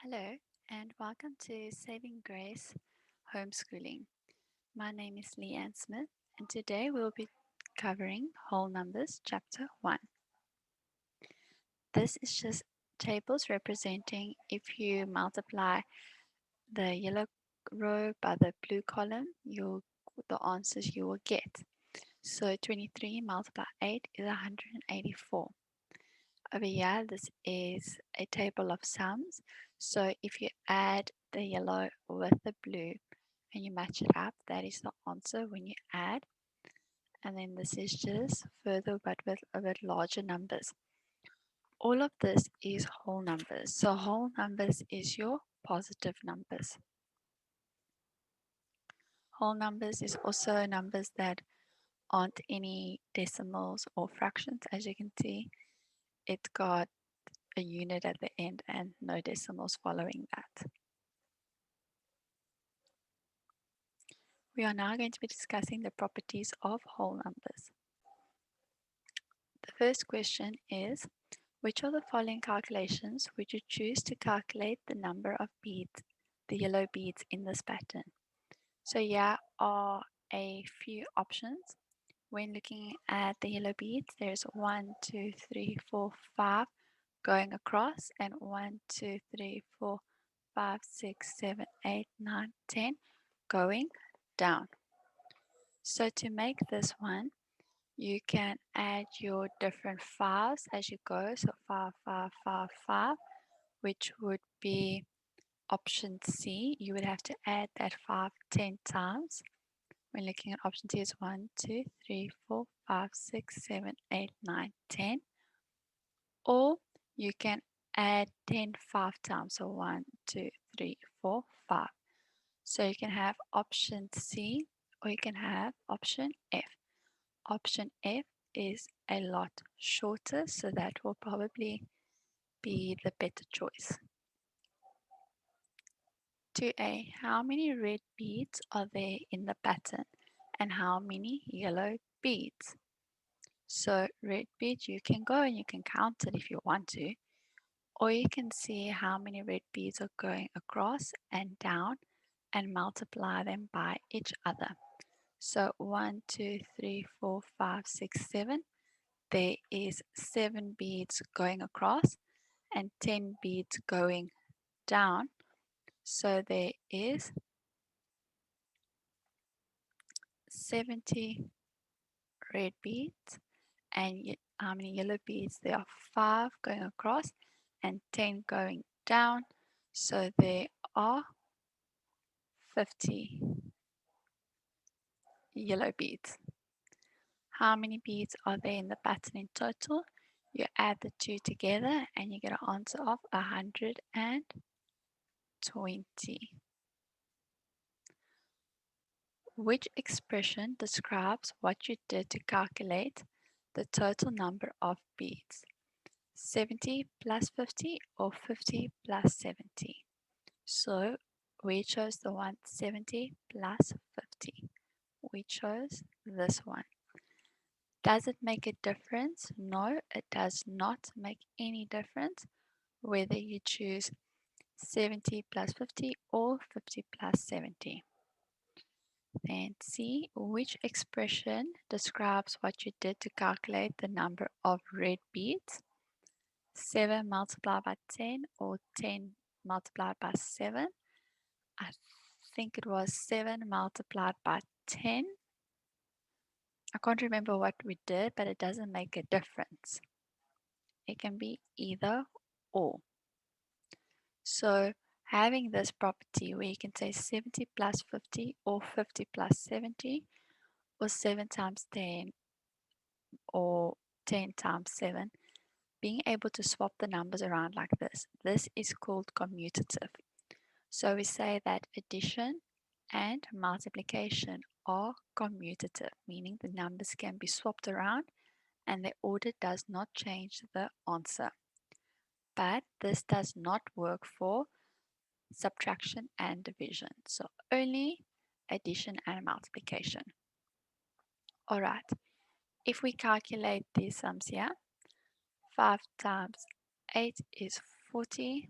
Hello and welcome to Saving Grace Homeschooling. My name is Leanne Smith and today we'll be covering Whole Numbers Chapter 1. This is just tables representing if you multiply the yellow row by the blue column, the answers you will get. So 23 multiplied 8 is 184. Over here, this is a table of sums. So if you add the yellow with the blue and you match it up, that is the answer when you add. And then this is just further but with a bit larger numbers. All of this is whole numbers. So whole numbers is your positive numbers. Whole numbers is also numbers that aren't any decimals or fractions. As you can see, it's got a unit at the end and no decimals following that. We are now going to be discussing the properties of whole numbers. The first question is, which of the following calculations would you choose to calculate the number of beads, the yellow beads in this pattern? So here are a few options. When looking at the yellow beads, there's 1, 2, 3, 4, 5 going across, and 1, 2, 3, 4, 5, 6, 7, 8, 9, 10 going down. So to make this one, you can add your different fives as you go. So 5, 5, 5, 5, which would be option C. You would have to add that 5 10 times. When looking at option C, is 1, 2, 3, 4, 5, 6, 7, 8, 9, 10. Or you can add 10 5 times. So 1, 2, 3, 4, 5. So you can have option C or you can have option F. Option F is a lot shorter, so that will probably be the better choice. 2A, how many red beads are there in the pattern and how many yellow beads? So red beads, you can go and you can count it if you want to, or you can see how many red beads are going across and down and multiply them by each other. So 1, 2, 3, 4, 5, 6, 7. There is 7 beads going across and 10 beads going down. So there is 70 red beads. And how many yellow beads? There are 5 going across and 10 going down. So there are 50 yellow beads. How many beads are there in the pattern in total? You add the two together and you get an answer of 120. Which expression describes what you did to calculate the total number of beads? 70 plus 50 or 50 plus 70? So we chose the one 70 plus 50. We chose this one. Does it make a difference? No, it does not make any difference whether you choose 70 plus 50 or 50 plus 70. Then C, which expression describes what you did to calculate the number of red beads? 7 multiplied by 10 or 10 multiplied by 7? I think it was 7 multiplied by 10. I can't remember what we did, but it doesn't make a difference. It can be either or. So having this property where you can say 70 plus 50 or 50 plus 70 or 7 times 10 or 10 times 7, being able to swap the numbers around like this is called commutative. So we say that addition and multiplication are commutative, meaning the numbers can be swapped around and the order does not change the answer. But this does not work for subtraction and division. So only addition and multiplication. Alright, if we calculate these sums here, 5 times 8 is 40,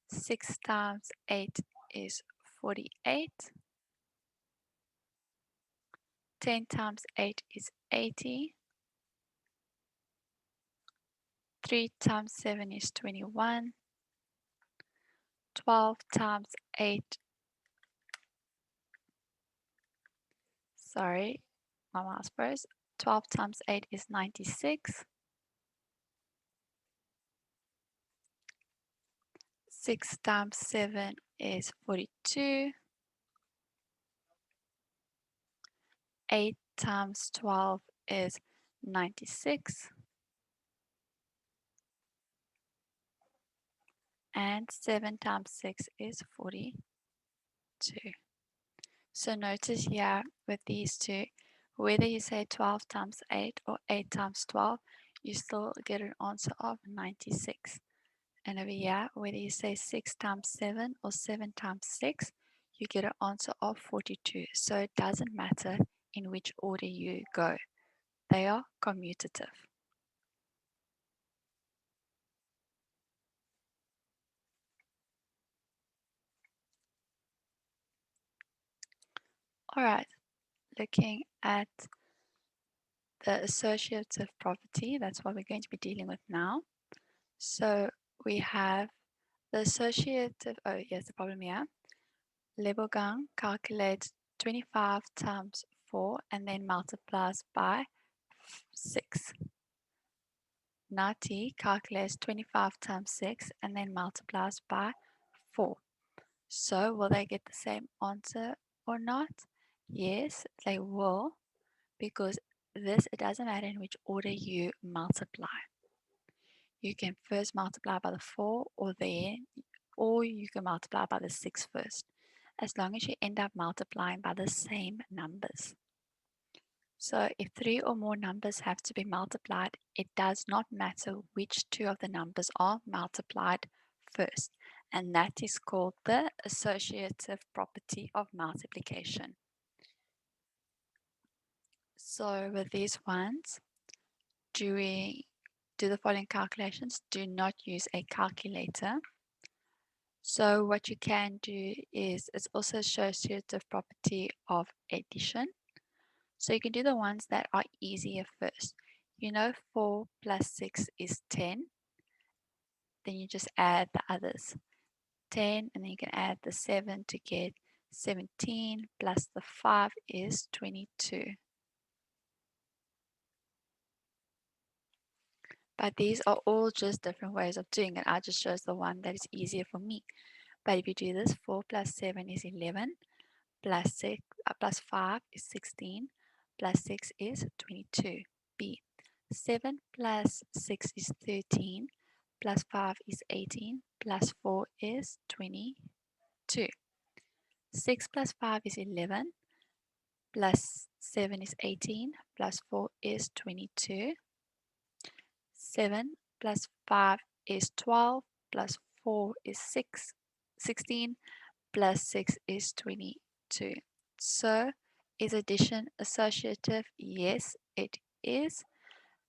6 times 8 is 48. 10 times 8 is 80. 3 times 7 is 21. 12 times 8, sorry, my mouse froze. 12 times 8 is 96. 6 times 7 is 42. 8 times 12 is 96. And 7 times 6 is 42. So notice here with these two, whether you say 12 times 8 or 8 times 12, you still get an answer of 96. And over here, whether you say 6 times 7 or 7 times 6, you get an answer of 42. So it doesn't matter in which order you go. They are commutative. All right, looking at the associative property, that's what we're going to be dealing with now. So we have the associative, oh, here's the problem here. Lebogang calculates 25 times 4 and then multiplies by 6. Nati calculates 25 times 6 and then multiplies by 4. So will they get the same answer or not? Yes, they will, because it doesn't matter in which order you multiply. You can first multiply by the 4 or you can multiply by the 6 first, as long as you end up multiplying by the same numbers. So if 3 or more numbers have to be multiplied, it does not matter which two of the numbers are multiplied first. And that is called the associative property of multiplication. So with these ones, do the following calculations. Do not use a calculator. So what you can do is, it's also associative property of addition. So you can do the ones that are easier first. You know 4 plus 6 is 10. Then you just add the others. 10, and then you can add the 7 to get 17, plus the 5 is 22. But these are all just different ways of doing it. I just chose the one that is easier for me. But if you do this, 4 plus 7 is 11, plus 5 is 16, plus 6 is 22. B. 7 plus 6 is 13, plus 5 is 18, plus 4 is 22. 6 plus 5 is 11, plus 7 is 18, plus 4 is 22. 7 plus 5 is 12, plus 4 is 16, plus 6 is 22. So, is addition associative? Yes, it is.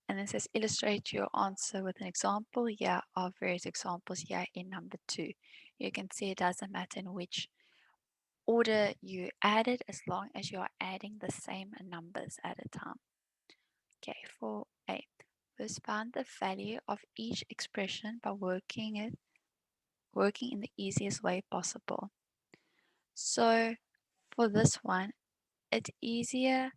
And then it says illustrate your answer with an example. Yeah, are various examples here in number 2. You can see it doesn't matter in which order you add it, as long as you are adding the same numbers at a time. Okay, 4a. First, find the value of each expression by working in the easiest way possible. So for this one, it's easier.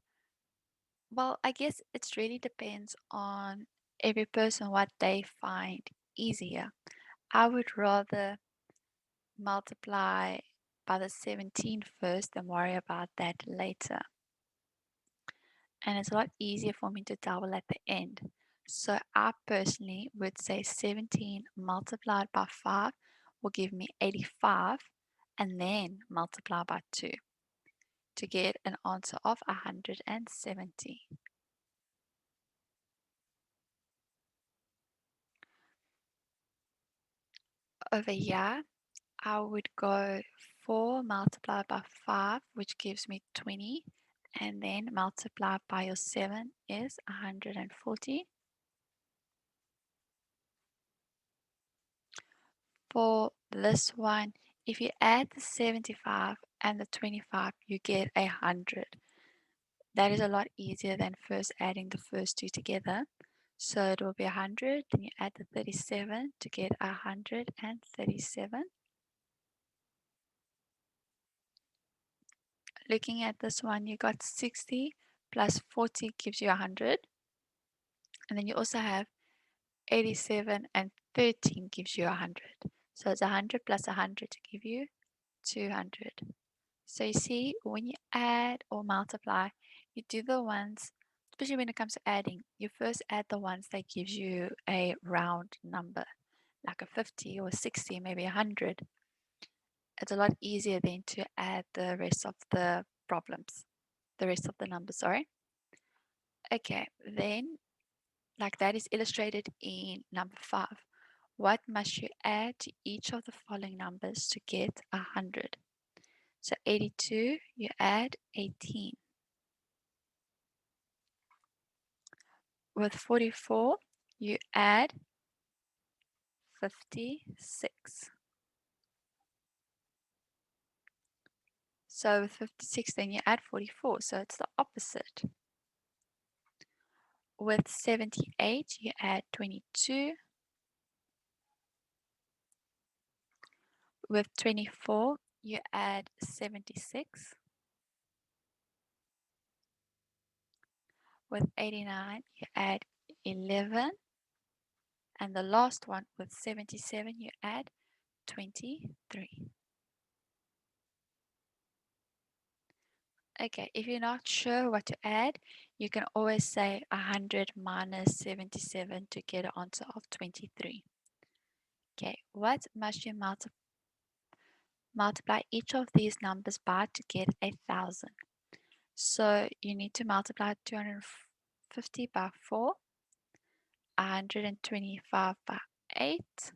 Well, I guess it really depends on every person what they find easier. I would rather multiply by the 17 first and worry about that later. And it's a lot easier for me to double at the end. So I personally would say 17 multiplied by 5 will give me 85, and then multiply by 2 to get an answer of 170. Over here, I would go 4 multiplied by 5, which gives me 20, and then multiply by your 7 is 140. For This one, if you add the 75 and the 25, you get 100. That is a lot easier than first adding the first two together. So it will be 100, then you add the 37 to get 137. Looking at this one, you got 60 plus 40 gives you 100. And then you also have 87 and 13 gives you 100. So it's 100 plus 100 to give you 200. So you see, when you add or multiply, you do the ones, especially when it comes to adding, you first add the ones that gives you a round number, like a 50 or 60, maybe 100. It's a lot easier then to add the rest of the problems, the rest of the numbers, sorry. Okay, then like that is illustrated in number 5. What must you add to each of the following numbers to get 100? So 82, you add 18. With 44, you add 56. So with 56, then you add 44. So it's the opposite. With 78, you add 22. With 24, you add 76. With 89, you add 11. And the last one, with 77, you add 23. Okay, if you're not sure what to add, you can always say 100 minus 77 to get an answer of 23. Okay, what must you multiply each of these numbers by to get 1,000? So you need to multiply 250 by 4, 125 by 8,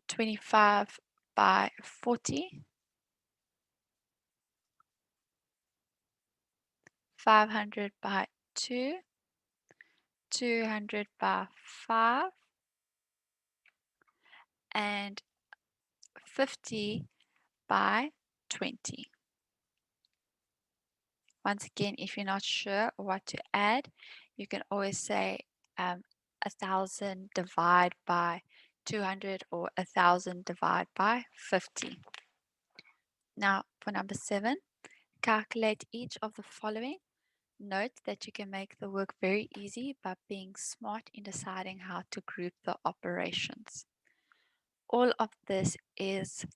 25 by 40, 500 by 2, 200 by 5, and 50 by 20. Once again, if you're not sure what to add, you can always say 1,000 divide by 200 or 1,000 divide by 50. Now for number 7, calculate each of the following. Note that you can make the work very easy by being smart in deciding how to group the operations. All of this is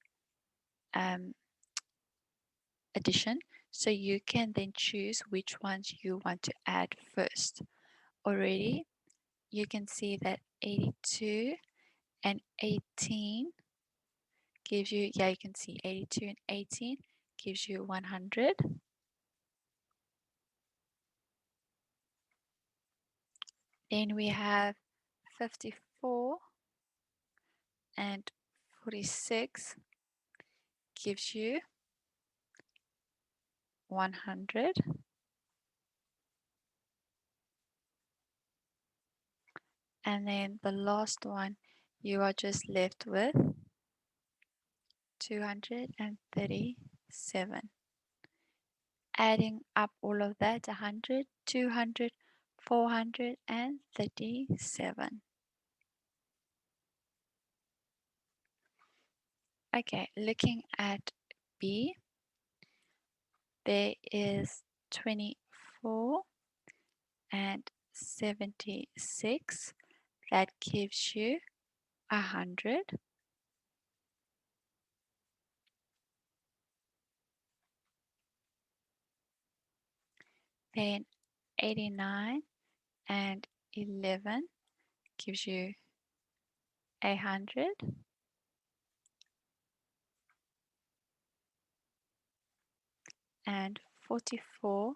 addition, so you can then choose which ones you want to add first. Already, you can see that 82 and 18 gives you, yeah, you can see 82 and 18 gives you 100. Then we have 54 and 46 gives you 100. And then the last one, you are just left with 237. Adding up all of that, 100, 200, 437. Okay, looking at B, there is 24 and 76. That gives you 100. Then 89 and 11 gives you 100. And 44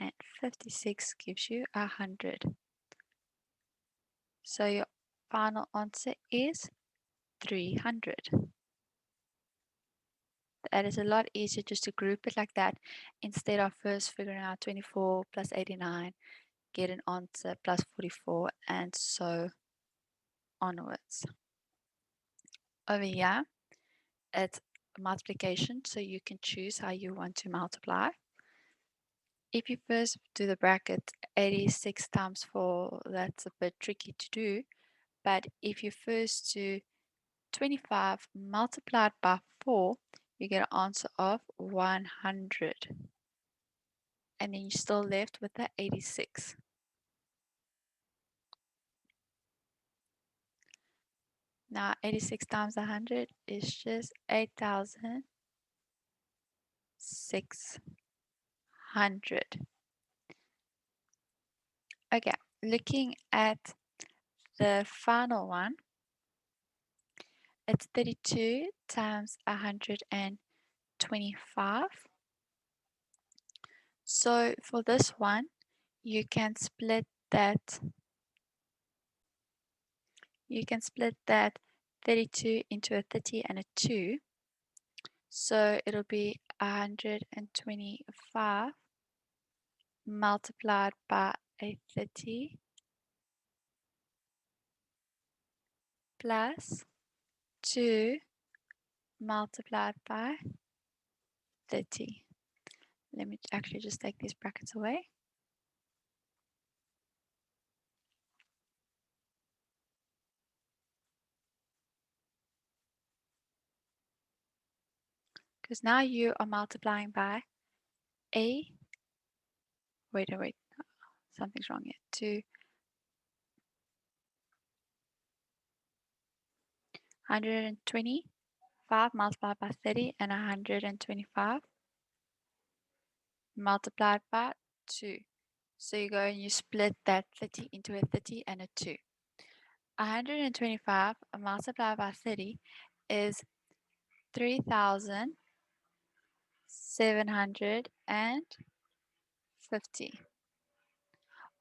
and 56 gives you 100. So your final answer is 300. That is a lot easier just to group it like that instead of first figuring out 24 plus 89, get an answer plus 44, and so onwards. Over here, it's multiplication, so you can choose how you want to multiply. If you first do the bracket 86 times 4, that's a bit tricky to do. But if you first do 25 multiplied by 4, you get an answer of 100. And then you're still left with the 86. Now 86 times 100 is just 8,600. Okay, looking at the final one, it's 32 times 125. So for this one, you can split that 32 into a 30 and a 2. So it'll be 125 multiplied by a 30 plus 2 multiplied by 30. Let me actually just take these brackets away. Because now you are multiplying by a, wait, something's wrong here, 225 multiplied by 30 and 125 multiplied by 2. So you go and you split that 30 into a 30 and a 2. 125 multiplied by 30 is 3,750.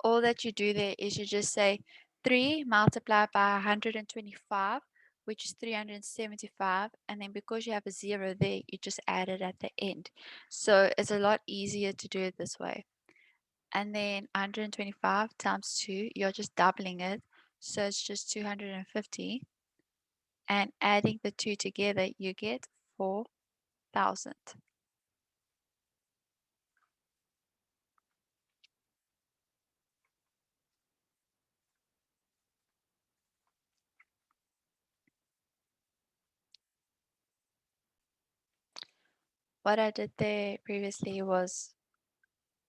All that you do there is you just say 3 multiplied by 125, which is 375, and then because you have a 0 there, you just add it at the end. So it's a lot easier to do it this way. And then 125 times 2, you're just doubling it, so it's just 250. And adding the 2 together, you get 4,000. What I did there previously was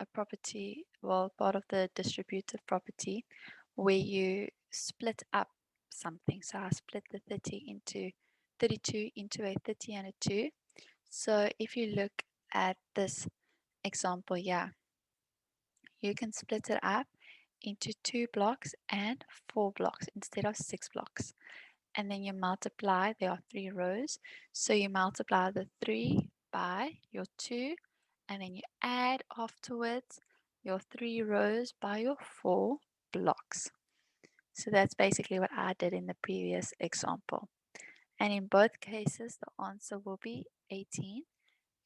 a property, well, part of the distributive property, where you split up something. So I split the 32 into a 30 and a 2. So if you look at this example here, you can split it up into 2 blocks and 4 blocks instead of 6 blocks. And then you multiply, there are 3 rows, so you multiply the 3 by your 2, and then you add afterwards your 3 rows by your 4 blocks. So that's basically what I did in the previous example. And in both cases, the answer will be 18.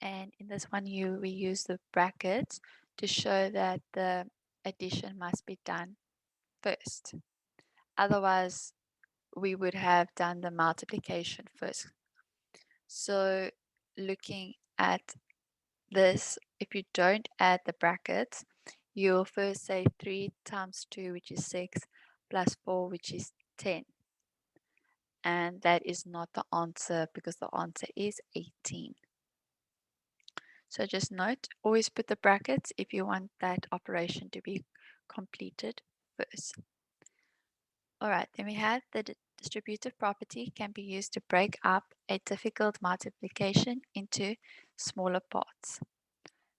And in this one, we use the brackets to show that the addition must be done first. Otherwise, we would have done the multiplication first. So looking at this, if you don't add the brackets, you'll first say 3 times 2, which is 6, plus 4, which is 10. And that is not the answer because the answer is 18. So just note, always put the brackets if you want that operation to be completed first. All right, then we have the distributive property can be used to break up a difficult multiplication into smaller parts.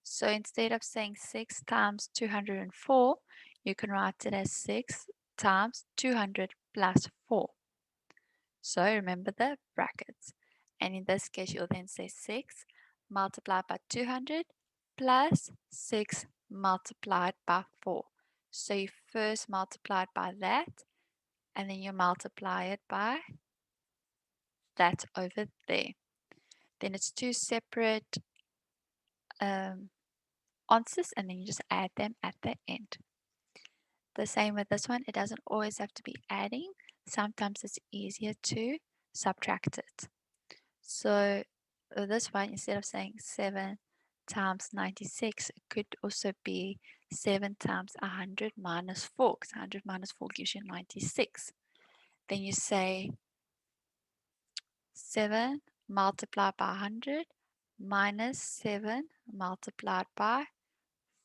So instead of saying 6 times 204, you can write it as 6 times 200 plus 4. So remember the brackets. And in this case, you'll then say 6 multiplied by 200 plus 6 multiplied by 4. So you first multiply it by that, and then you multiply it by that over there. Then it's 2 separate answers, and then you just add them at the end. The same with this one, it doesn't always have to be adding. Sometimes it's easier to subtract it. So this one, instead of saying 7 times 96, it could also be 7 times 100 minus 4, because 100 minus 4 gives you 96. Then you say 7 multiplied by 100 minus 7 multiplied by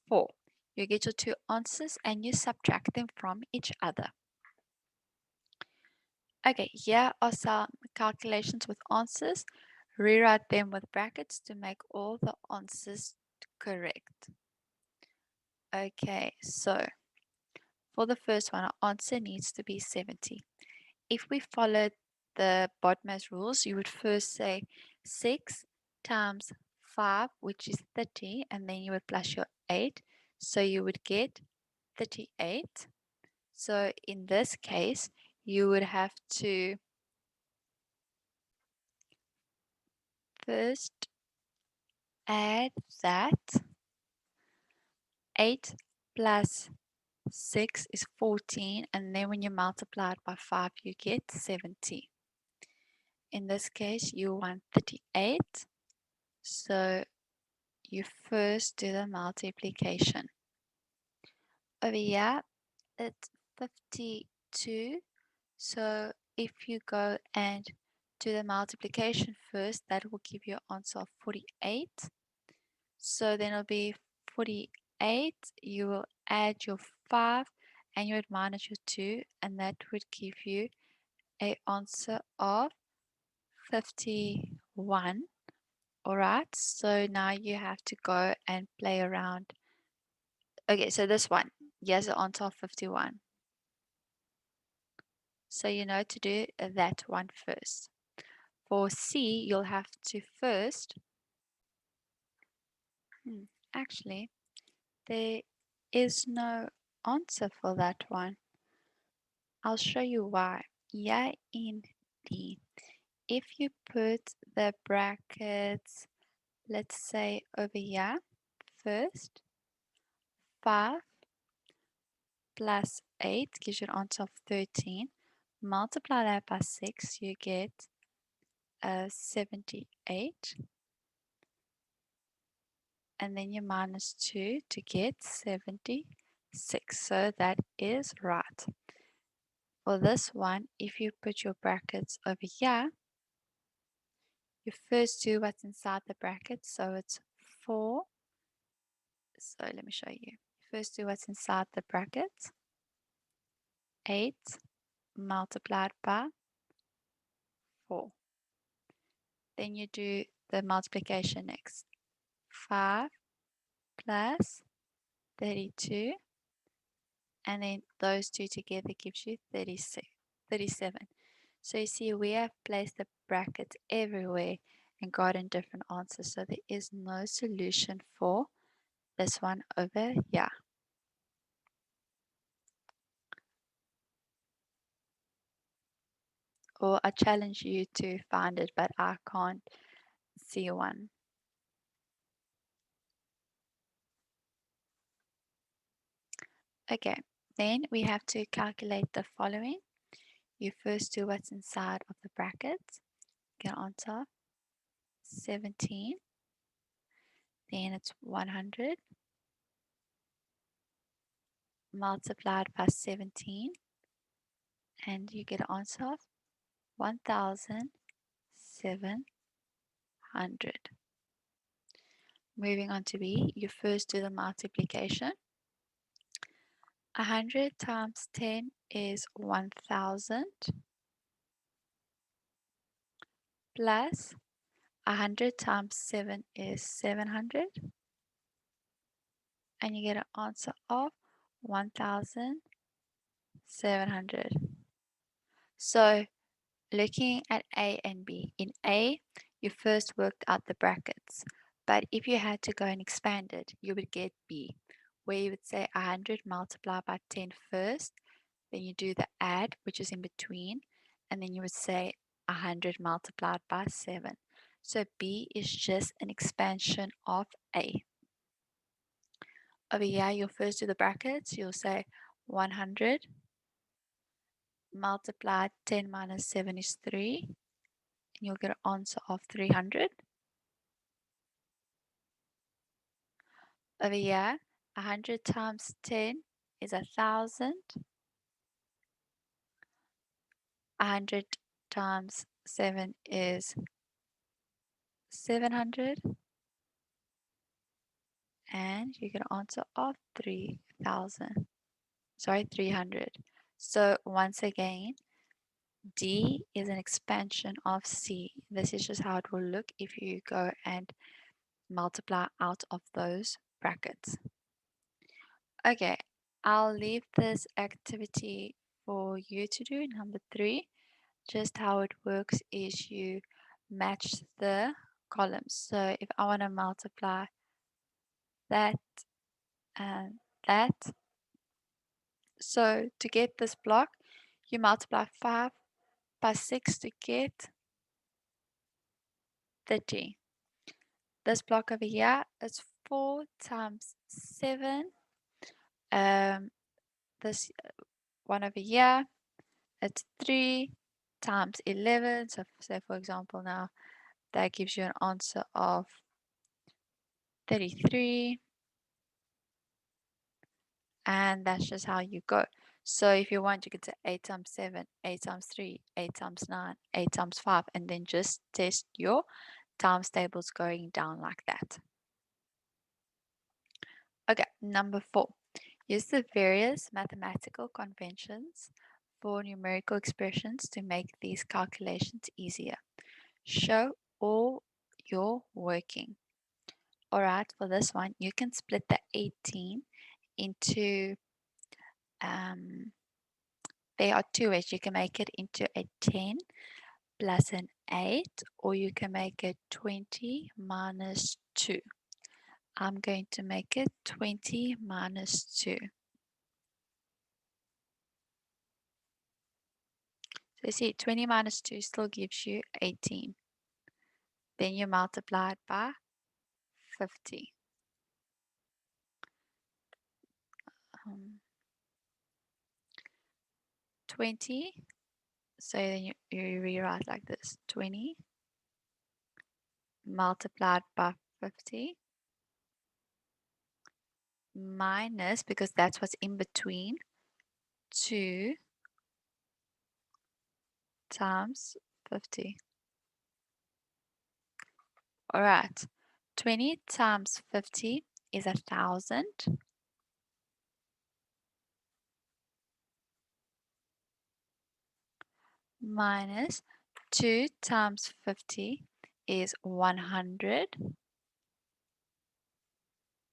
4. You get your two answers and you subtract them from each other. Okay, here are some calculations with answers. Rewrite them with brackets to make all the answers correct. Okay, so for the first one, our answer needs to be 70. If we followed the BODMAS rules, you would first say 6 times 5, which is 30, and then you would plus your 8. So you would get 38. So in this case, you would have to first add that 8 plus 6 is 14, and then when you multiply it by 5, you get 70. In this case, you want 38, so you first do the multiplication. Over here, it's 52, so if you go and do the multiplication first, that will give you an answer of 48. So then it'll be 48, you will add your 5 and you would minus your 2, and that would give you an answer of 51. Alright, so now you have to go and play around. Okay, so this one, here's the answer of 51. So you know to do that one first. For C, you'll have to first, actually, there is no answer for that one. I'll show you why. Yeah, in D, if you put the brackets, let's say over here, first, 5 plus 8 gives you an answer of 13. Multiply that by 6, you get 78. And then you minus 2 to get 76. So that is right. For this one, if you put your brackets over here, you first do what's inside the brackets. So it's 4. So let me show you. First do what's inside the brackets. 8 multiplied by 4. Then you do the multiplication next. 5 plus 32. And then those two together gives you 37. So you see, we have placed the brackets everywhere and gotten different answers. So there is no solution for this one over here. Or I challenge you to find it, but I can't see one. Okay, then we have to calculate the following. You first do what's inside of the brackets. Get answer 17. Then it's 100 multiplied by 17, and you get an answer of 1,700. Moving on to B, you first do the multiplication. 100 times 10 is 1,000 plus 100 times 7 is 700, and you get an answer of 1,700. So looking at A and B, in A, you first worked out the brackets, but if you had to go and expand it, you would get B, where you would say 100 multiplied by 10 first, then you do the add, which is in between, and then you would say 100 multiplied by 7. So B is just an expansion of A. Over here, you'll first do the brackets. You'll say 100 multiplied 10 minus 7 is 3. and you'll get an answer of 300. Over here, 100 times 10 is 1,000. 100 times 7 is 700. And you get an answer of 3,000. Sorry, 300. So once again, D is an expansion of C. This is just how it will look if you go and multiply out of those brackets. Okay, I'll leave this activity for you to do. Number 3, just how it works is you match the columns. So if I want to multiply that and that, so to get this block, you multiply 5 by 6 to get 30. This block over here is 4 times 7. This one over here, it's 3 times 11. So say for example now, that gives you an answer of 33. And that's just how you go. So if you want, you could say 8 times 7, 8 times 3, 8 times 9, 8 times 5, and then just test your times tables going down like that. Okay, number 4. Use the various mathematical conventions for numerical expressions to make these calculations easier. Show all your working. Alright, for this one, you can split the 18 into, there are 2 ways. You can make it into a 10 plus an 8, or you can make it 20 minus 2. I'm going to make it 20 minus 2. So you see, 20 minus 2 still gives you 18. Then you multiply it by 50. 20, so then you rewrite like this. 20 multiplied by 50 minus, because that's what's in between, 2 times 50. All right, 20 times 50 is 1,000. Minus 2 times 50 is 100.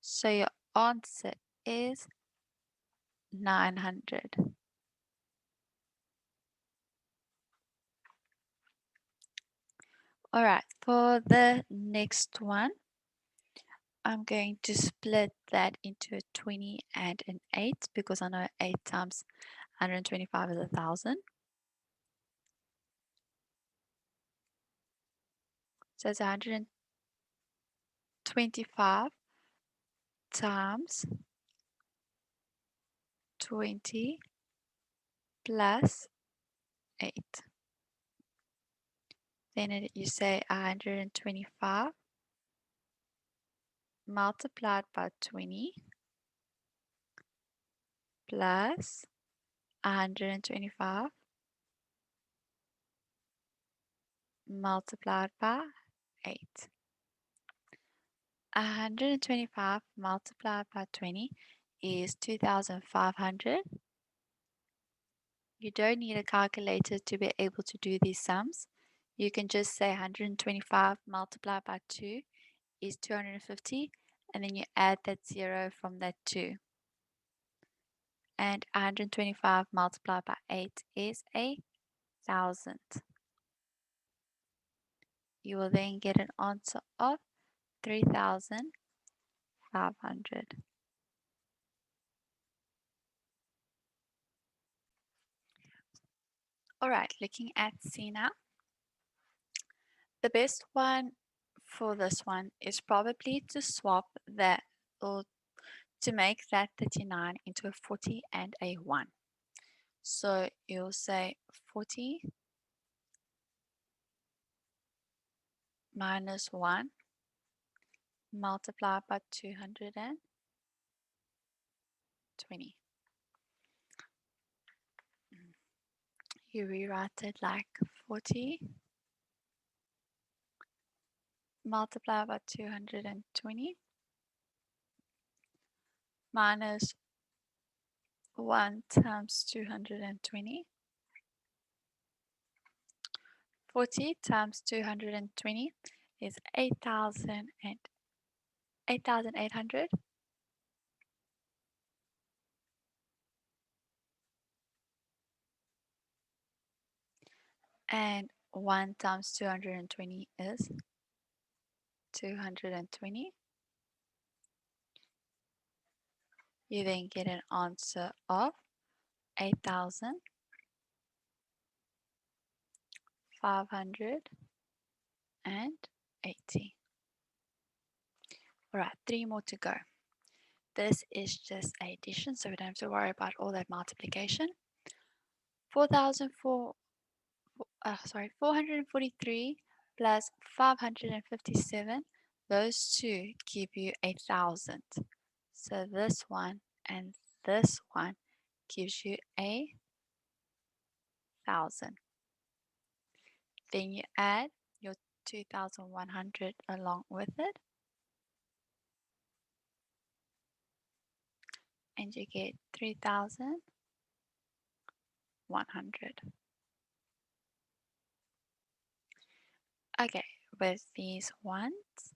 So your answer is 900. All right, for the next one, I'm going to split that into a 20 and an 8 because I know 8 times 125 is 1,000. So it's 125 times 20 plus 8. Then you say 125 multiplied by 20 plus 125 multiplied by 8. 125 multiplied by 20 is 2,500. You don't need a calculator to be able to do these sums. You can just say 125 multiplied by 2 is 250, and then you add that 0 from that 2. And 125 multiplied by 8 is 1,000. You will then get an answer of 3,500. All right, looking at C now. The best one for this one is probably to swap that, or to make that 39 into a 40 and a 1. So you'll say 40 minus 1 multiplied by 220. You rewrite it like 40 multiplied by 220 minus 1 times 220. 40 times 220 is 8,800. And 1 times 220 is 220. You then get an answer of 8,580. All right, 3 more to go. This is just addition, so we don't have to worry about all that multiplication. 443 plus 557, those two give you 1,000. So this one and this one gives you 1,000. Then you add your 2,100 along with it, and you get 3,100. Okay, with these ones,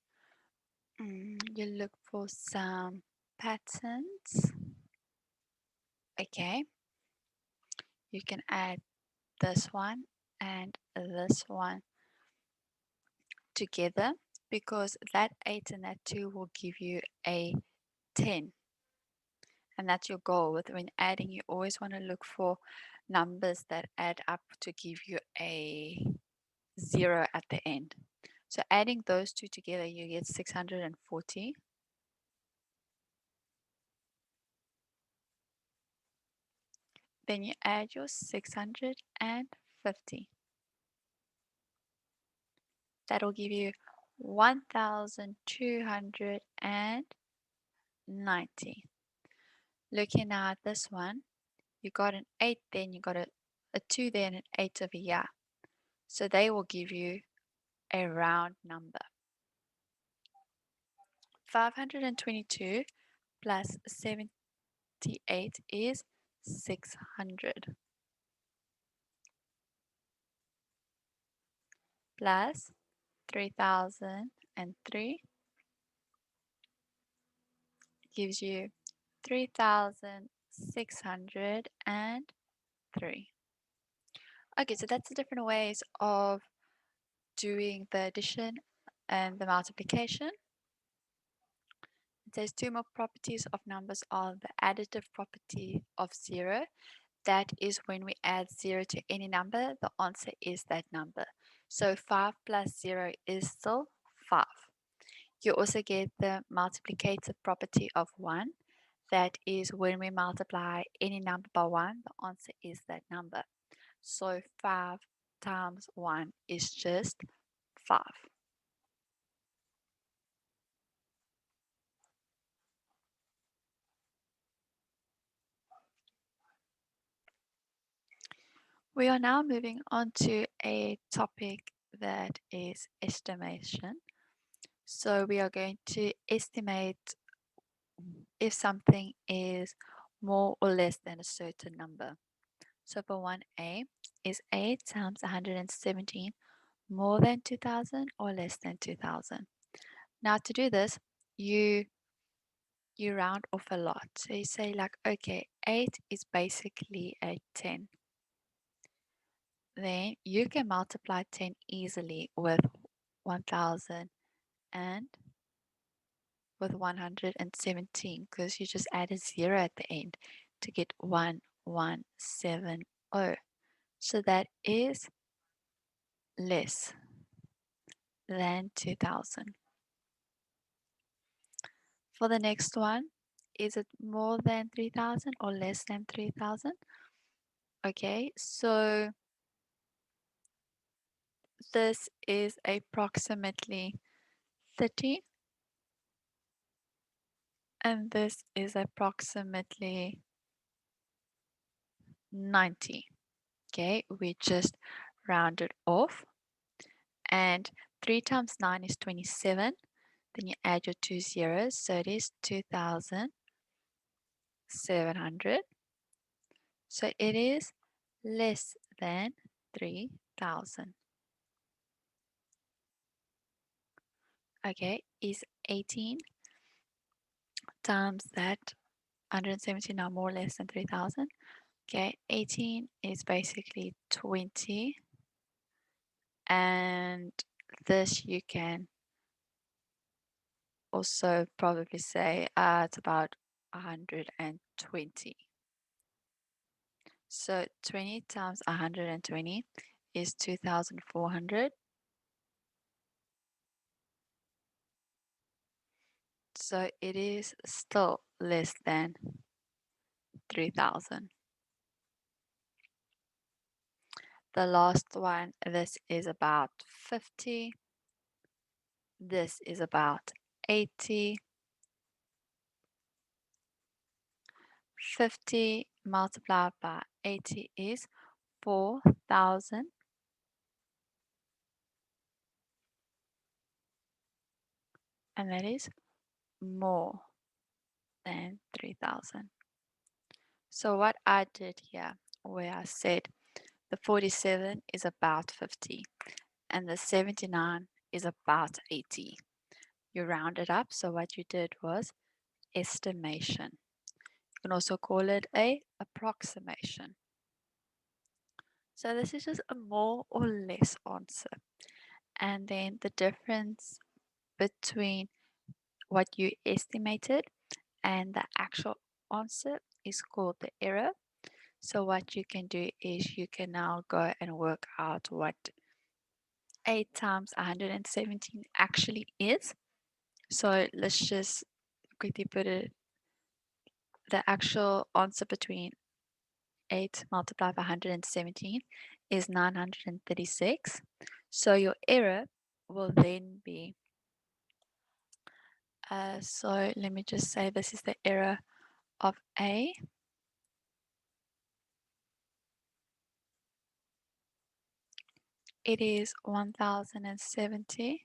you look for some patterns. Okay, you can add this one and this one together, because that 8 and that 2 will give you a 10. And that's your goal. When adding, you always want to look for numbers that add up to give you a 0 at the end. So adding those two together, you get 640. Then you add your 650. That'll give you 1,290. Looking now at this one, you got an 8, then you got a 2 there and an 8 over here. So they will give you a round number. 522 plus 78 is 600. Plus 3,003 gives you 3,603. Okay, so that's the different ways of doing the addition and the multiplication. It says 2 more properties of numbers are the additive property of 0. That is when we add 0 to any number, the answer is that number. So 5 plus 0 is still 5. You also get the multiplicative property of 1. That is when we multiply any number by 1, the answer is that number. So 5 times 1 is just 5. We are now moving on to a topic that is estimation. So we are going to estimate if something is more or less than a certain number. So for 1a, is 8 times 117 more than 2,000 or less than 2,000? Now to do this, you round off a lot. So you say like, okay, 8 is basically a 10. Then you can multiply 10 easily with 1,000 and with 117, because you just add a 0 at the end to get 1170. So that is less than 2,000. For the next one, is it more than 3,000 or less than 3,000? Okay, so this is approximately 30, and this is approximately 90. Okay, we just rounded off, and 3 times 9 is 27. Then you add your 2 zeros, so it is 2,700. So it is less than 3,000. Okay, is 18 times that 170 now more or less than 3,000? Okay, 18 is basically 20, and this you can also probably say it's about 120. So 20 times 120 is 2,400. So it is still less than 3,000. The last one, this is about 50. This is about 80. 50 multiplied by 80 is 4,000. And that is more than 3,000. So what I did here, where I said the 47 is about 50 and the 79 is about 80. You round it up, so what you did was estimation. You can also call it a approximation. So this is just a more or less answer. And then the difference between what you estimated and the actual answer is called the error. So what you can do is you can now go and work out what 8 times 117 actually is. So let's just quickly put it, the actual answer between 8 multiplied by 117 is 936. So your error will then be, so let me just say this is the error of A. It is 1070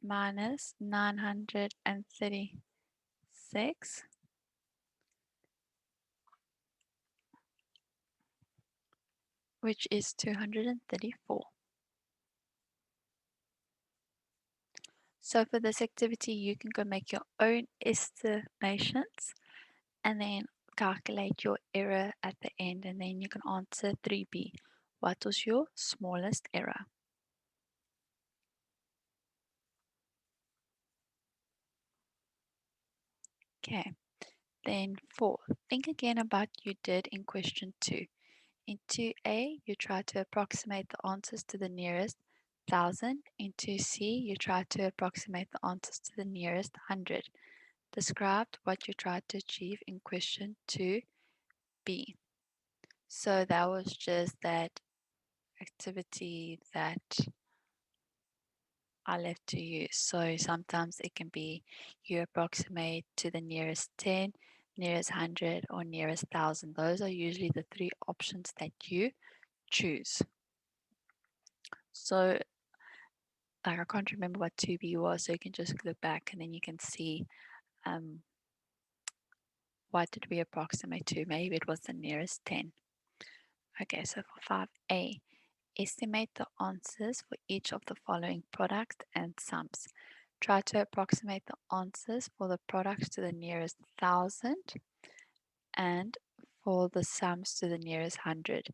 minus 936, which is 234. So for this activity, you can go make your own estimations and then calculate your error at the end, and then you can answer 3B. What was your smallest error? Okay, then 4. Think again about you did in question 2. In 2A, you try to approximate the answers to the nearest 1,000. In 2C, you try to approximate the answers to the nearest 100. Describe what you tried to achieve in question 2B. So that was just that activity that I left to you. So sometimes it can be you approximate to the nearest 10, nearest 100, or nearest 1,000. Those are usually the 3 options that you choose. So like I can't remember what 2B was, so you can just look back and then you can see what did we approximate to. Maybe it was the nearest 10. Okay, so for 5A, estimate the answers for each of the following products and sums. Try to approximate the answers for the products to the nearest 1,000 and for the sums to the nearest 100.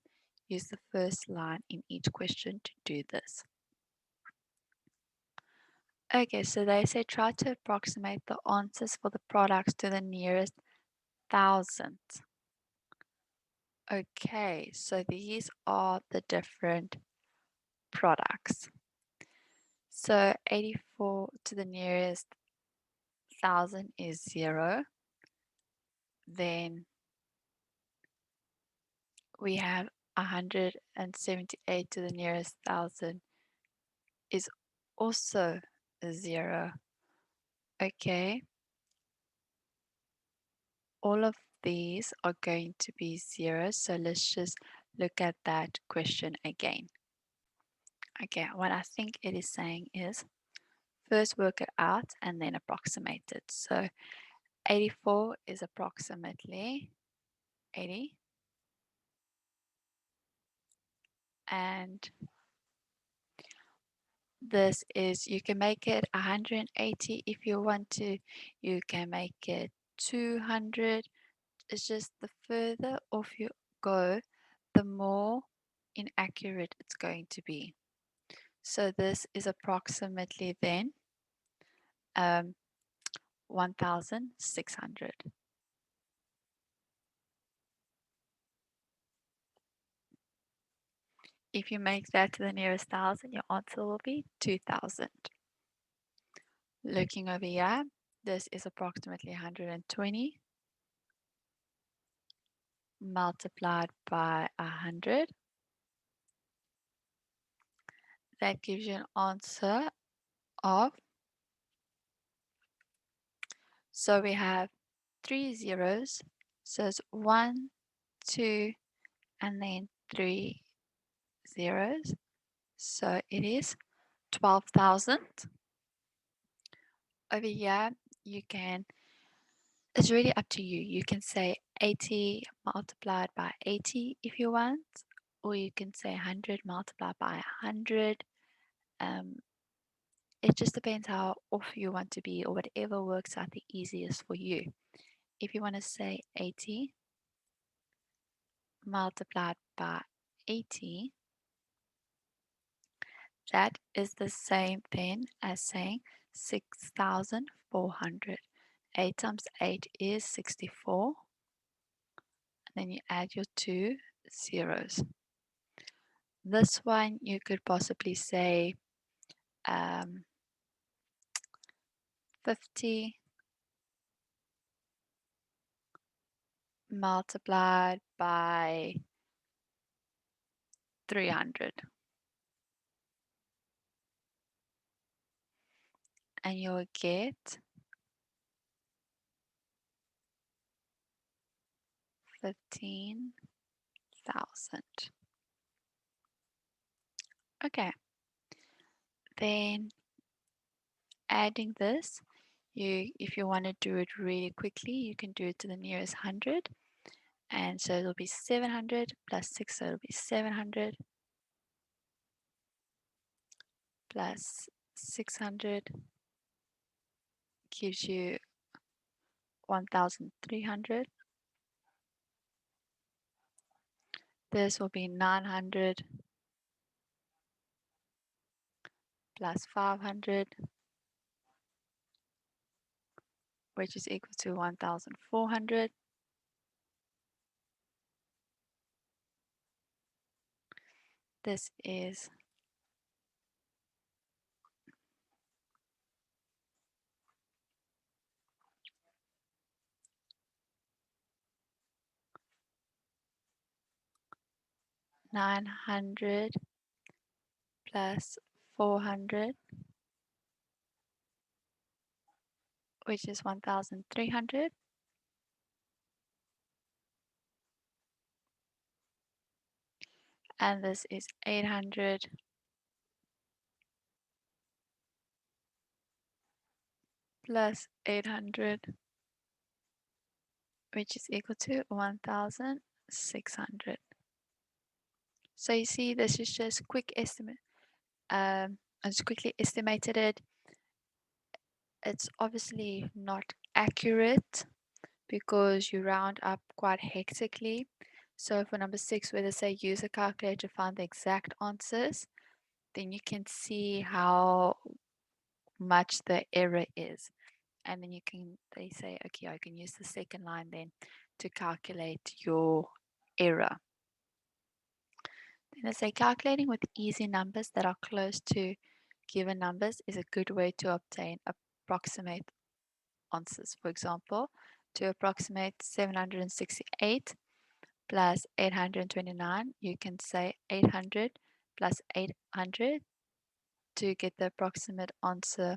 Use the first line in each question to do this. Okay, so they say try to approximate the answers for the products to the nearest 1,000. Okay, so these are the different products. So 84 to the nearest 1,000 is 0. Then we have 178 to the nearest 1,000 is also a 0. Okay, all of these are going to be 0, so let's just look at that question again. Okay, what I think it is saying is first work it out and then approximate it. So 84 is approximately 80, and this is, you can make it 180 if you want to, you can make it 200. It's just the further off you go, the more inaccurate it's going to be. So this is approximately then 1,600. If you make that to the nearest 1,000, your answer will be 2,000. Looking over here, this is approximately 120 multiplied by 100. That gives you an answer of, so we have 3 zeros, so it's 1, 2, and then 3 zeros. So it is 12,000. Over here, you can, it's really up to you. You can say 80 multiplied by 80 if you want, or you can say 100 multiplied by 100. It just depends how off you want to be, or whatever works out the easiest for you. If you want to say 80 multiplied by 80, that is the same thing as saying 6,400. 8 times 8 is 64. And then you add your 2 zeros. This one you could possibly say 50 multiplied by 300. And you'll get 15,000. Okay. Then adding this, if you want to do it really quickly, you can do it to the nearest 100. And so it'll be 700 plus 6, so it'll be 700 plus 600 gives you 1,300. This will be 900 plus 500, which is equal to 1,400. This is 900 plus 400, which is 1,300. And this is 800 plus 800, which is equal to 1,600. So you see, this is just quick estimate. I just quickly estimated it. It's obviously not accurate because you round up quite hectically. So for number 6, where they say use a calculator to find the exact answers, then you can see how much the error is. And then they say, okay, I can use the second line then to calculate your error. Then they say calculating with easy numbers that are close to given numbers is a good way to obtain approximate answers. For example, to approximate 768, plus 829, you can say 800 plus 800 to get the approximate answer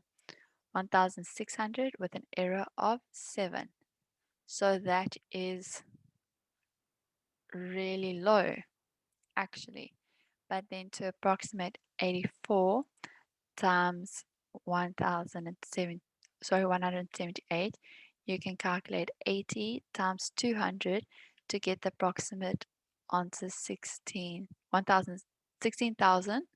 1600 with an error of 7. So that is really low actually. But then to approximate 84 times 178, you can calculate 80 times 200 to get the approximate answer 16,000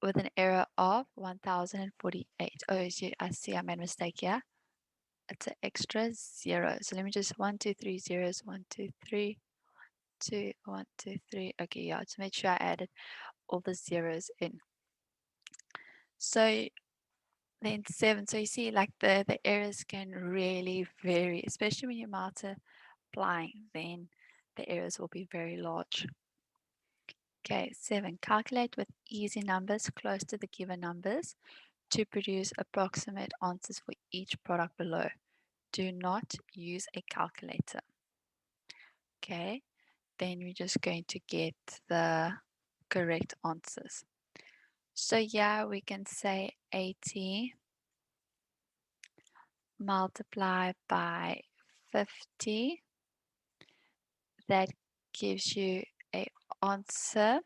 with an error of 1048. Oh, I see I made a mistake here. It's an extra 0. So let me just 1, 2, 3 zeros, 1, 2, 3, 2, 1, 2, 3. Okay, yeah, to make sure I added all the zeros in. So then 7. So you see, like the errors can really vary, especially when you're multiplying, then the errors will be very large. Okay, 7. Calculate with easy numbers close to the given numbers to produce approximate answers for each product below. Do not use a calculator. Okay, then we're just going to get the correct answers. So yeah, we can say 80 multiplied by 50. That gives you an answer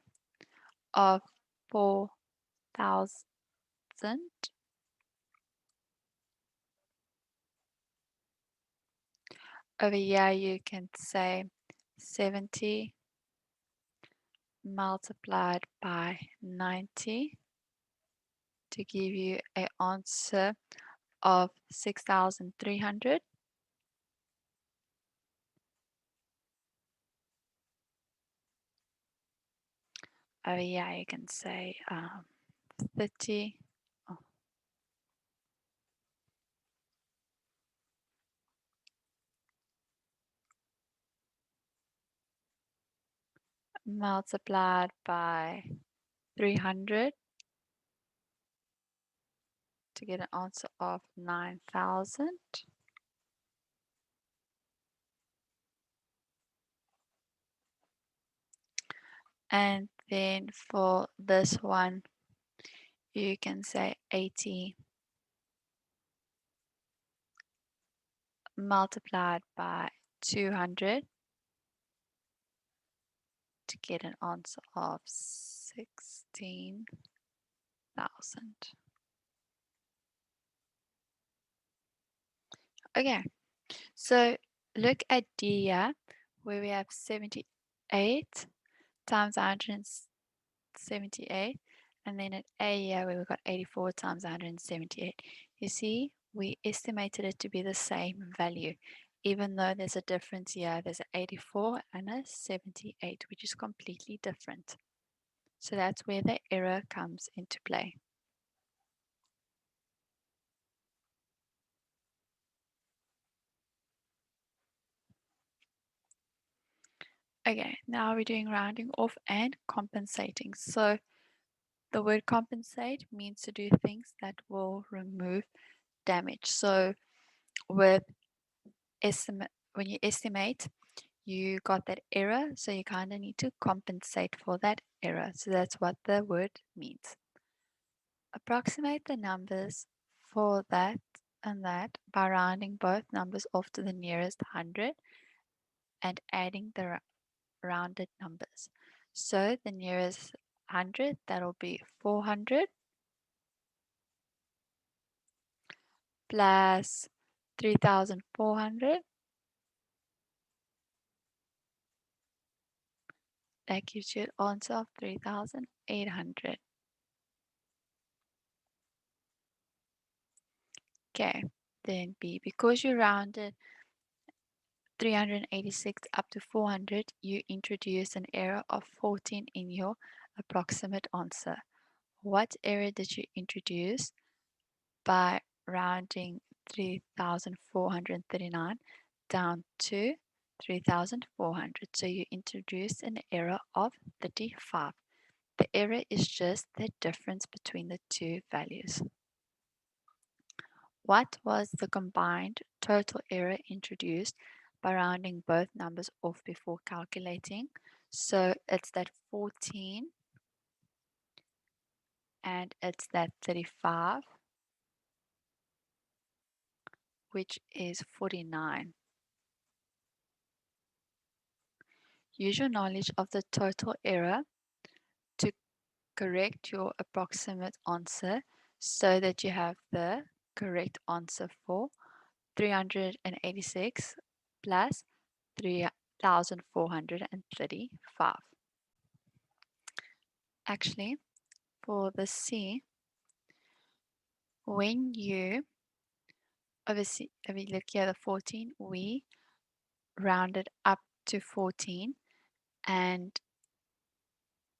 of 4,000. Over here, you can say 70 multiplied by 90 to give you an answer of 6,300. Over here, you can say 30. Oh, multiplied by 300 to get an answer of 9,000. And then for this one, you can say 80 multiplied by 200 to get an answer of 16,000. Okay, so look at D here, where we have 78 times 178, and then at A here, where we've got 84 times 178. You see, we estimated it to be the same value, even though there's a difference here. There's an 84 and a 78, which is completely different. So that's where the error comes into play. Okay, now we're doing rounding off and compensating. So the word compensate means to do things that will remove damage. So with estimate, when you estimate, you got that error, so you kind of need to compensate for that error. So that's what the word means. Approximate the numbers for that and that by rounding both numbers off to the nearest 100 and adding the rounded numbers. So the nearest 100, that'll be 400 plus 3,400. That gives you an answer of 3,800. Okay, then B, because you rounded 386 up to 400, you introduce an error of 14 in your approximate answer. What error did you introduce by rounding 3,439 down to 3,400? So you introduced an error of 35. The error is just the difference between the two values. What was the combined total error introduced by rounding both numbers off before calculating. So it's that 14 and it's that 35, which is 49. Use your knowledge of the total error to correct your approximate answer so that you have the correct answer for 386 plus 3,435. Actually, for the C, when you obviously if you look here, the 14, we rounded up to 14, and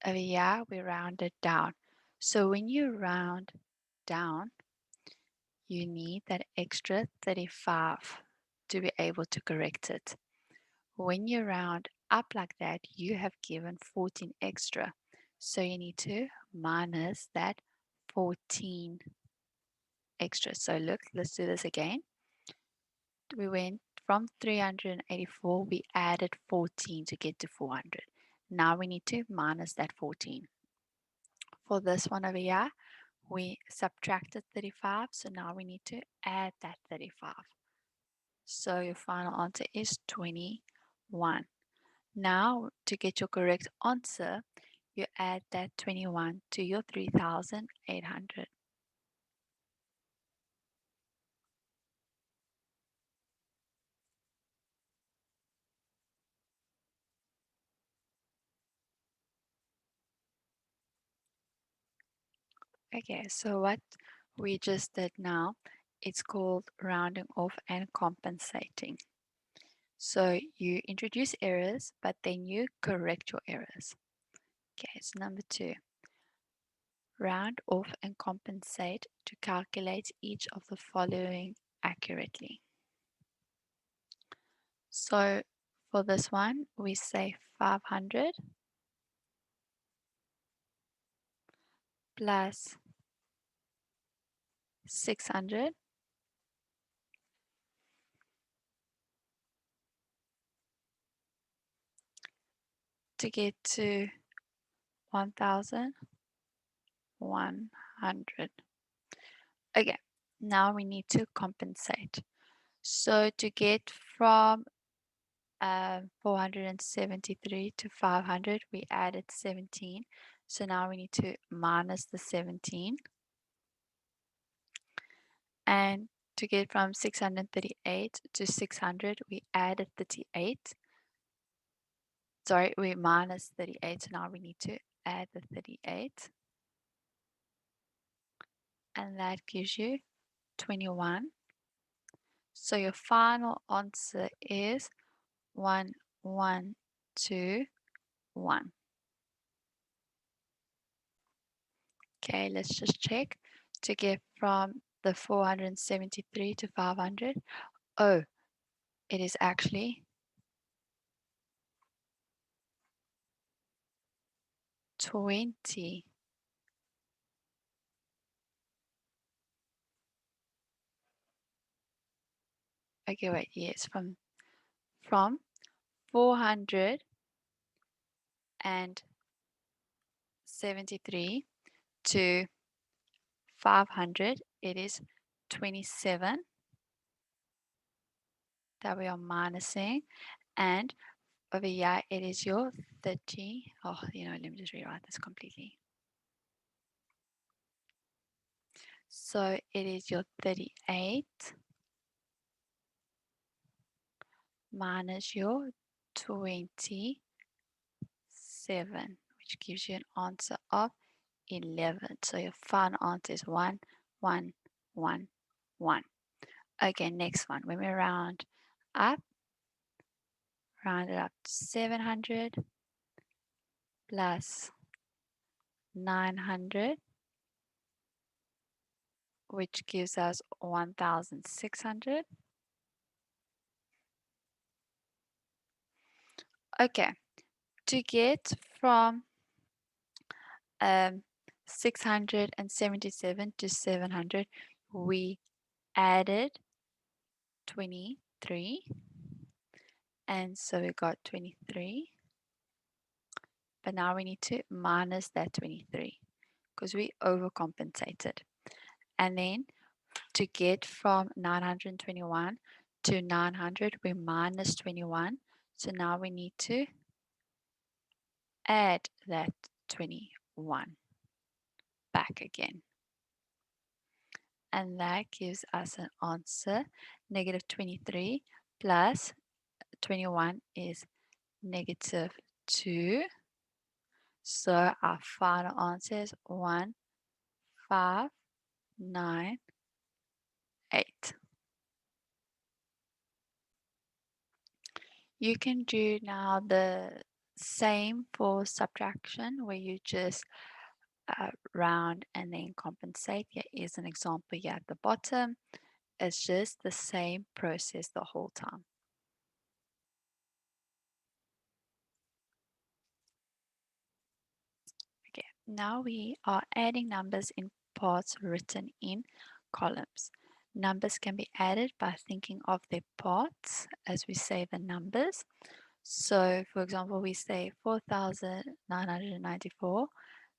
over here we rounded down. So when you round down, you need that extra 35 to be able to correct it. When you round up like that, you have given 14 extra. So you need to minus that 14 extra. So look, let's do this again. We went from 384, we added 14 to get to 400. Now we need to minus that 14. For this one over here, we subtracted 35, so now we need to add that 35. So your final answer is 21. Now, to get your correct answer, you add that 21 to your 3,800. Okay, so what we just did now, it's called rounding off and compensating. So you introduce errors, but then you correct your errors. Okay, so number 2. Round off and compensate to calculate each of the following accurately. So for this one, we say 500 plus 600 to get to 1,100. Okay, now we need to compensate. So to get from 473 to 500, we added 17. So now we need to minus the 17. And to get from 638 to 600, we added 38. Sorry, we minus 38. So now we need to add the 38. And that gives you 21. So your final answer is 1, 1, 2, 1. Okay, let's just check to get from the 473 to 500. Oh, it is actually 20. Okay, wait, yes, from 473 to 500, it is 27 that we are minusing, and over here it is your 30. Oh, let me just rewrite this completely. So it is your 38 minus your 27, which gives you an answer of 11. So your final answer is 1, 1, 1, 1. Okay, next one. When we round up, round it up to 700 plus 900, which gives us 1,600. Okay, to get from 677 to 700, we added 23. And so we got 23. But now we need to minus that 23 because we overcompensated. And then to get from 921 to 900, we minus 21. So now we need to add that 21 back again. And that gives us an answer. Negative 23 plus 21 is negative 2. So our final answer is 1598. You can do now the same for subtraction where you just round and then compensate. Here is an example here at the bottom. It's just the same process the whole time. Okay, now we are adding numbers in parts written in columns. Numbers can be added by thinking of their parts as we say the numbers. So, for example, we say 4,994.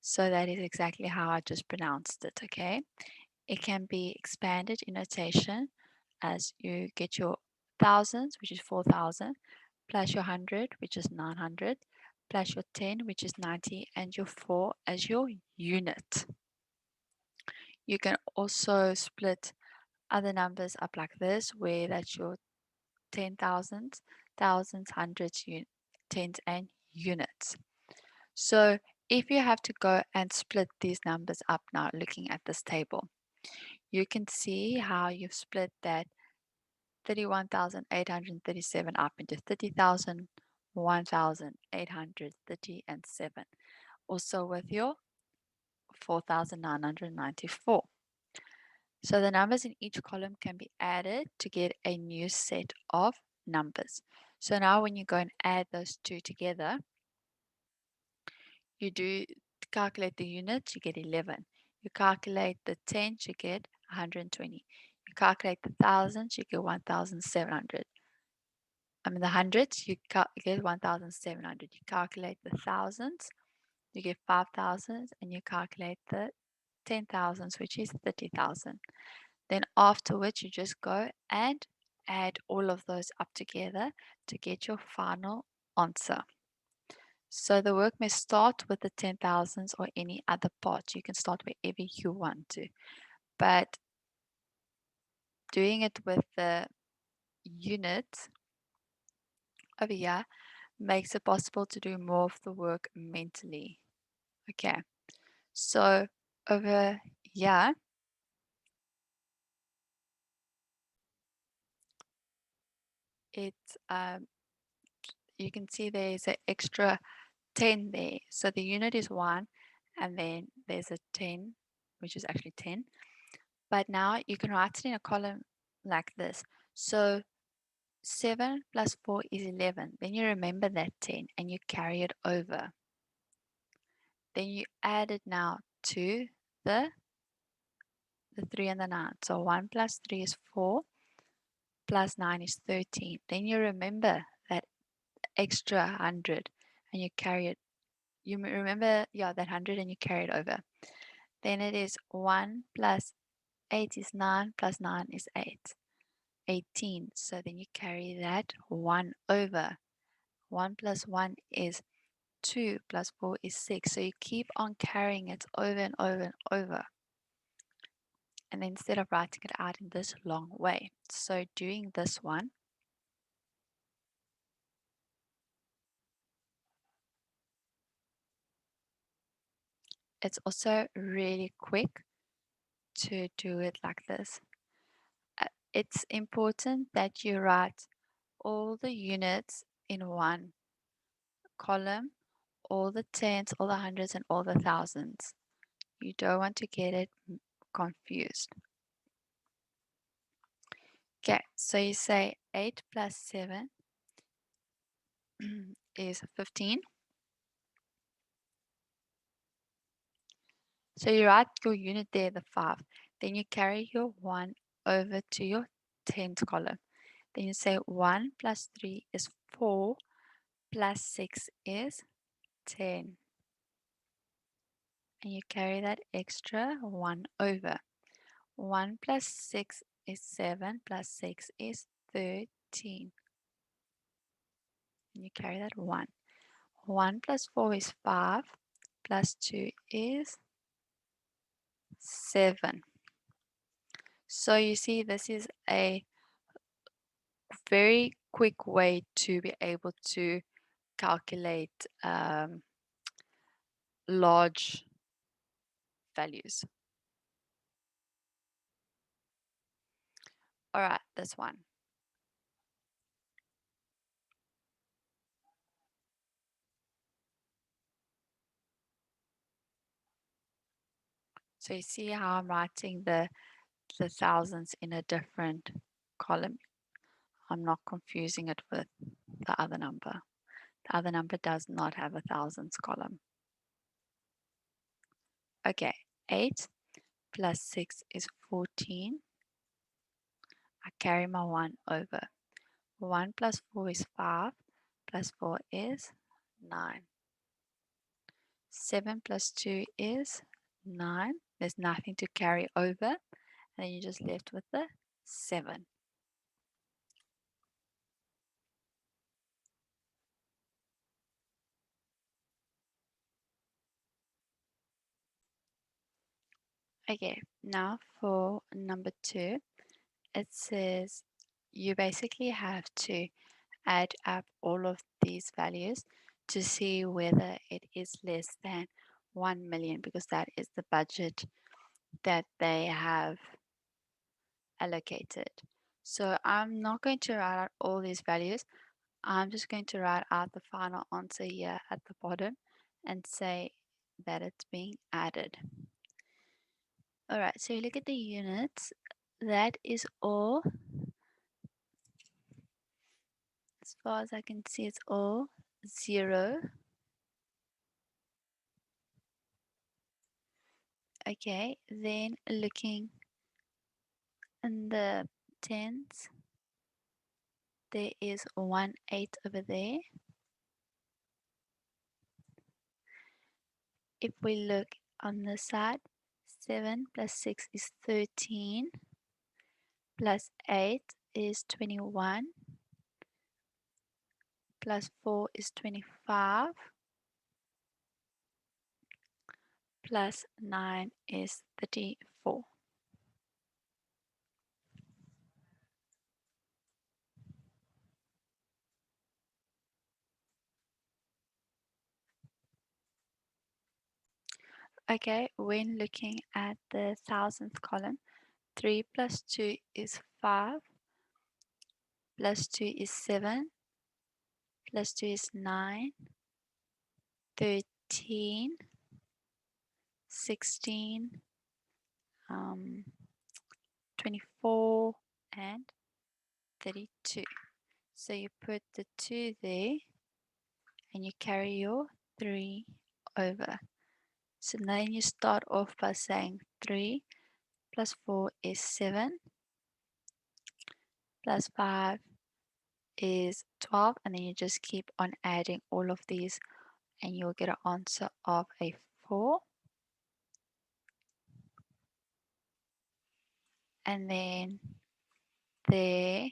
So that is exactly how I just pronounced it, okay? It can be expanded in notation as you get your thousands, which is 4,000, plus your 100, which is 900, plus your 10, which is 90, and your 4 as your unit. You can also split other numbers up like this, where that's your 10,000s, thousands, hundreds, tens, and units. So if you have to go and split these numbers up now, looking at this table, you can see how you've split that 31,837 up into 30,000, 1,830, and 7. Also with your 4,994. So the numbers in each column can be added to get a new set of numbers. So now when you go and add those two together, you do calculate the units, you get 11. You calculate the tens, you get 120. You calculate the thousands, you get 1,700. I mean the hundreds, you get 1,700. You calculate the thousands, you get 5,000, and you calculate the 10,000s, which is 30,000. Then afterwards, you just go and add all of those up together to get your final answer. So the work may start with the 10,000s or any other part. You can start wherever you want to. But doing it with the units over here makes it possible to do more of the work mentally. Okay, so over here, it's you can see there's an extra 10 there. So the unit is 1, and then there's a 10, which is actually 10. But now you can write it in a column like this. So 7 plus 4 is 11. Then you remember that 10 and you carry it over. Then you add it now to the 3 and the 9. So 1 plus 3 is 4, plus 9 is 13. Then you remember that extra 100 and you carry it. You remember, yeah, that 100 and you carry it over. Then it is 1 plus 8 is 9, plus 9 is 8. 18. So then you carry that 1 over. 1 plus 1 is 2, plus 4 is 6. So you keep on carrying it over and over and over. And then instead of writing it out in this long way. So doing this one, it's also really quick to do it like this. It's important that you write all the units in one column, all the tens, all the hundreds, and all the thousands. You don't want to get it confused. Okay, so you say 8 plus 7 is 15. So you write your unit there, the 5. Then you carry your 1 over to your tens column. Then you say 1 plus 3 is 4 plus 6 is 10. And you carry that extra 1 over. 1 plus 6 is 7, plus 6 is 13. And you carry that 1. 1 plus 4 is 5, plus 2 is 7. So you see, this is a very quick way to be able to calculate large values. All right, this one. So you see how I'm writing the thousands in a different column. I'm not confusing it with the other number. The other number does not have a thousands column. Okay, 8 plus 6 is 14. I carry my 1 over. 1 plus 4 is 5, plus 4 is 9. 7 plus 2 is 9. There's nothing to carry over, and then you're just left with the 7. Okay, now for number 2, it says you basically have to add up all of these values to see whether it is less than 1 million, because that is the budget that they have allocated. So I'm not going to write out all these values. I'm just going to write out the final answer here at the bottom and say that it's being added. All right, so you look at the units. That is all. As far as I can see, it's all 0. Okay, then looking in the tens, there is 1 8 over there. If we look on the side, 7 plus 6 is 13, plus 8 is 21, plus 4 is 25, plus 9 is 34. Okay, when looking at the thousandth column, 3 plus 2 is 5, plus 2 is 7, plus 2 is 9, 13, 16, 24, and 32. So you put the 2 there and you carry your 3 over. So then you start off by saying 3 plus 4 is 7, plus 5 is 12, and then you just keep on adding all of these and you'll get an answer of a 4. And then there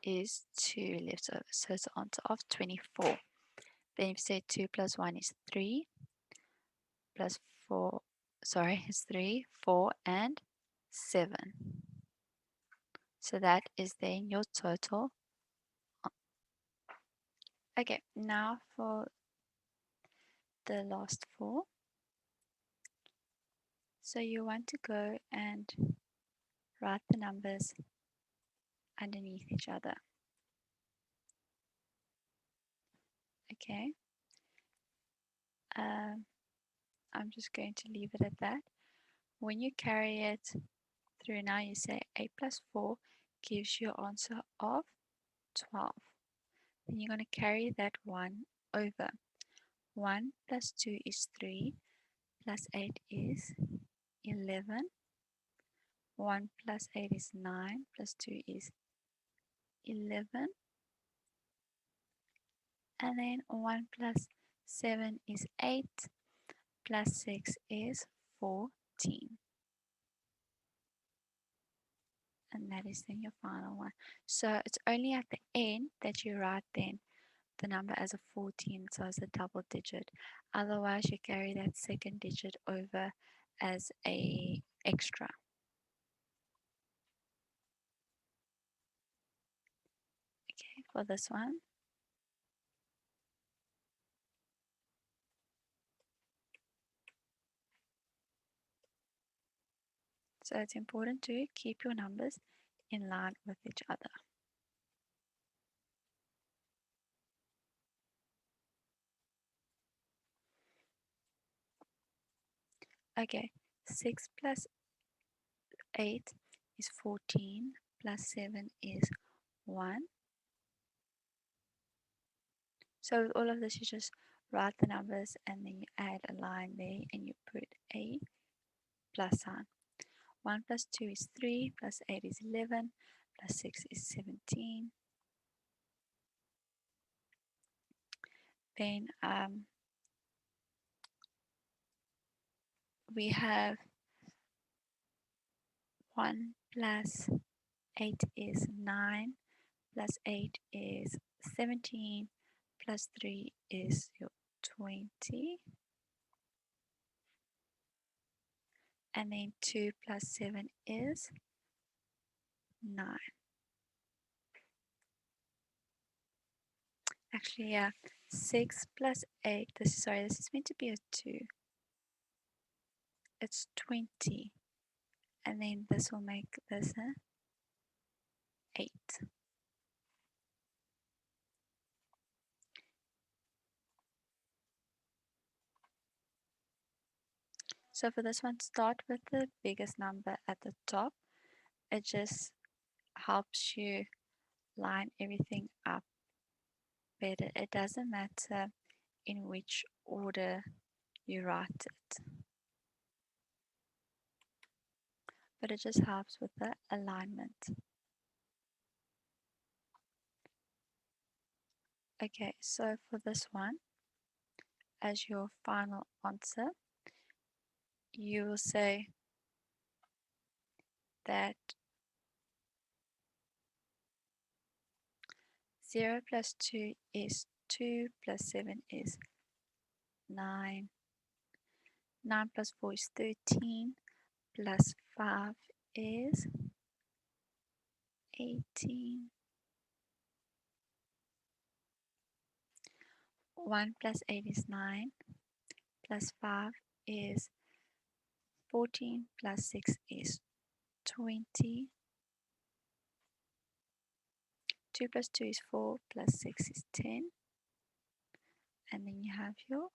is 2 left over, so it's an answer of 24. Then if you say 2 plus 1 is 3, plus 4, sorry, it's 3, 4, and 7. So that is then your total. Okay, now for the last 4. So you want to go and write the numbers underneath each other. Okay. I'm just going to leave it at that. When you carry it through now, you say 8 plus 4 gives you an answer of 12. Then you're going to carry that 1 over. 1 plus 2 is 3, plus 8 is 11. 1 plus 8 is 9, plus 2 is 11. And then 1 plus 7 is 8. Plus 6 is 14. And that is then your final one. So it's only at the end that you write then the number as a 14, so as a double digit. Otherwise, you carry that second digit over as a extra. Okay, for this one. So it's important to keep your numbers in line with each other. Okay, 6 plus 8 is 14, plus 7 is 1. So with all of this, you just write the numbers and then you add a line there and you put a plus sign. 1 plus 2 is 3, plus 8 is 11, plus 6 is 17. Then we have 1 plus 8 is 9, plus 8 is 17, plus 3 is your 20. And then 2 plus 7 is 9. Actually, yeah, 6 plus 8, this is meant to be a 2. It's 20. And then this will make this a 8. So for this one, start with the biggest number at the top. It just helps you line everything up better. It doesn't matter in which order you write it, but it just helps with the alignment. Okay, so for this one, as your final answer, you will say that 0 plus 2 is 2, plus 7 is 9, 9 plus 4 is 13, plus 5 is 18. 1 plus 8 is 9, plus 5 is 14, plus 6 is 20. 2 plus 2 is 4, plus 6 is 10. And then you have your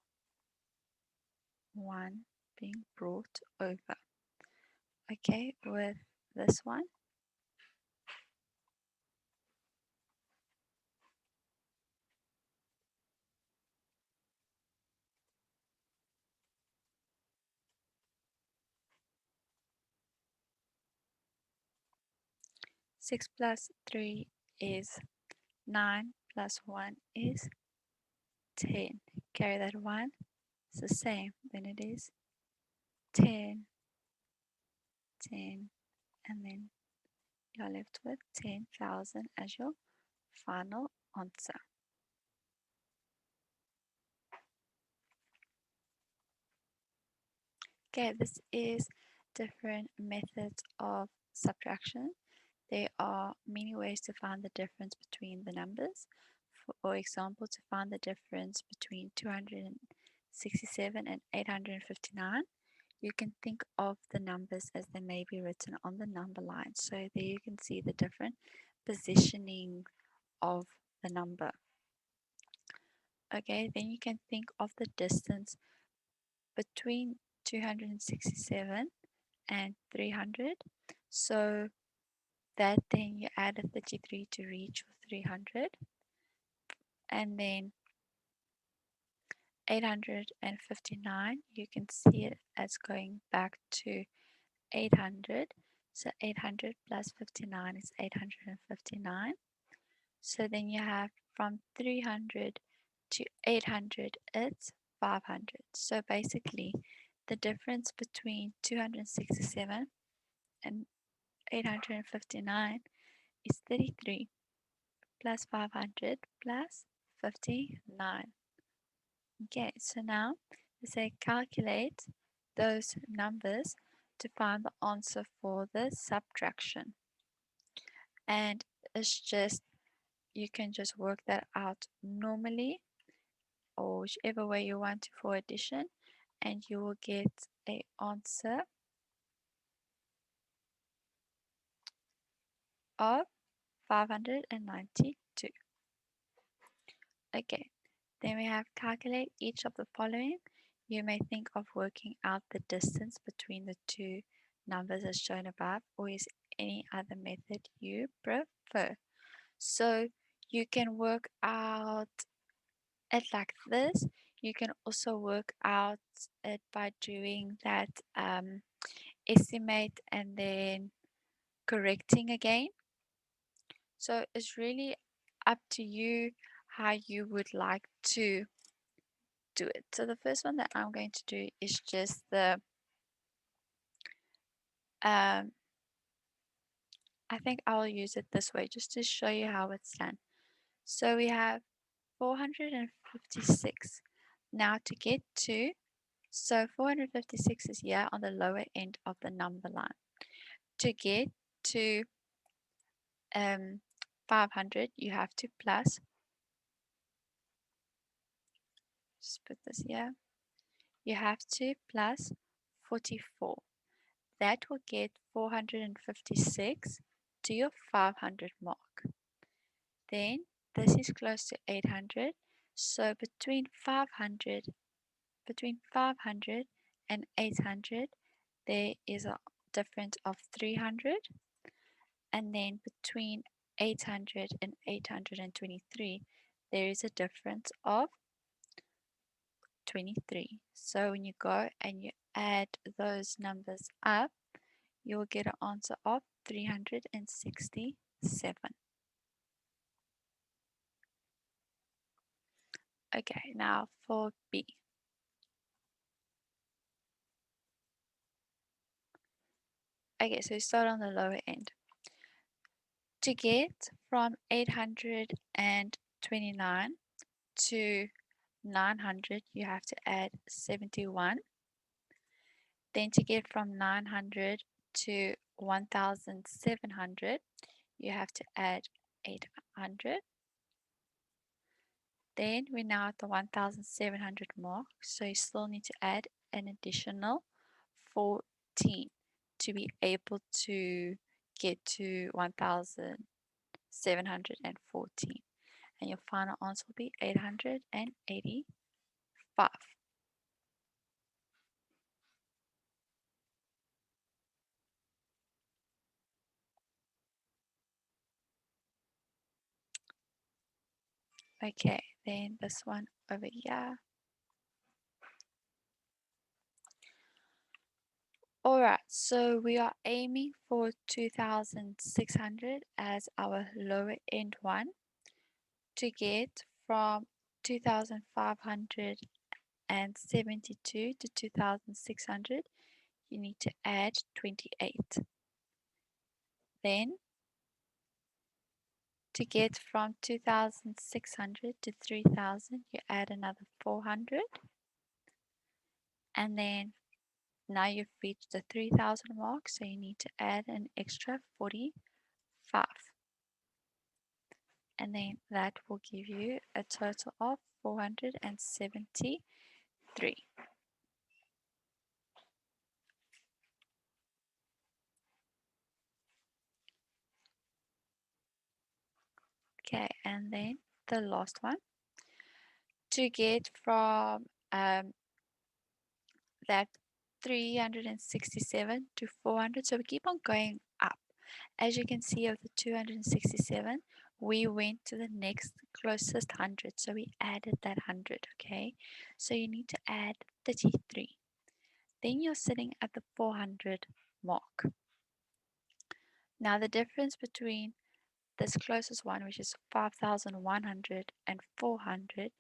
1 being brought over. Okay, with this one, six plus 3 is 9, plus 1 is 10. Carry that 1, it's the same, then it is 10, 10, and then you're left with 10,000 as your final answer. Okay, this is different methods of subtraction. There are many ways to find the difference between the numbers. For example, to find the difference between 267 and 859, you can think of the numbers as they may be written on the number line. So there you can see the different positioning of the number. Okay, then you can think of the distance between 267 and 300. So that then you add a 33 to reach 300. And then 859, you can see it as going back to 800. So 800 plus 59 is 859. So then you have from 300 to 800, it's 500. So basically, the difference between 267 and 859 is 33 plus 500 plus 59. Okay, so now we say calculate those numbers to find the answer for the subtraction. And it's just, you can just work that out normally or whichever way you want to for addition, and you will get a answer of 592. Okay, then we have calculate each of the following. You may think of working out the distance between the two numbers as shown above, or is any other method you prefer. So you can work out it like this. You can also work out it by doing that estimate and then correcting again. So it's really up to you how you would like to do it. So the first one that I'm going to do is just the I think I'll use it this way just to show you how it's done. So we have 456. Now to get to, so 456 is here on the lower end of the number line. To get to 500, you have to plus, just put this here, you have to plus 44. That will get 456 to your 500 mark. Then this is close to 800. So between 500 and 800, there is a difference of 300. And then between 800 and 823, there is a difference of 23. So when you go and you add those numbers up, you will get an answer of 367. Okay, now for B. Okay, so we start on the lower end. To get from 829 to 900, you have to add 71. Then to get from 900 to 1700, you have to add 800. Then we're now at the 1700 mark, so you still need to add an additional 14 to be able to get to 1714. And your final answer will be 885. Okay, then this one over here. Alright, so we are aiming for 2600 as our lower end one. To get from 2572 to 2600, you need to add 28. Then to get from 2600 to 3000, you add another 400. And then now you've reached the 3000 mark, so you need to add an extra 45. And then that will give you a total of 473. Okay, and then the last one. To get from that 367 to 400, so we keep on going up. As you can see, of the 267, we went to the next closest 100, so we added that 100. Okay, so you need to add 33. Then you're sitting at the 400 mark. Now the difference between this closest one, which is 5,100 and 400,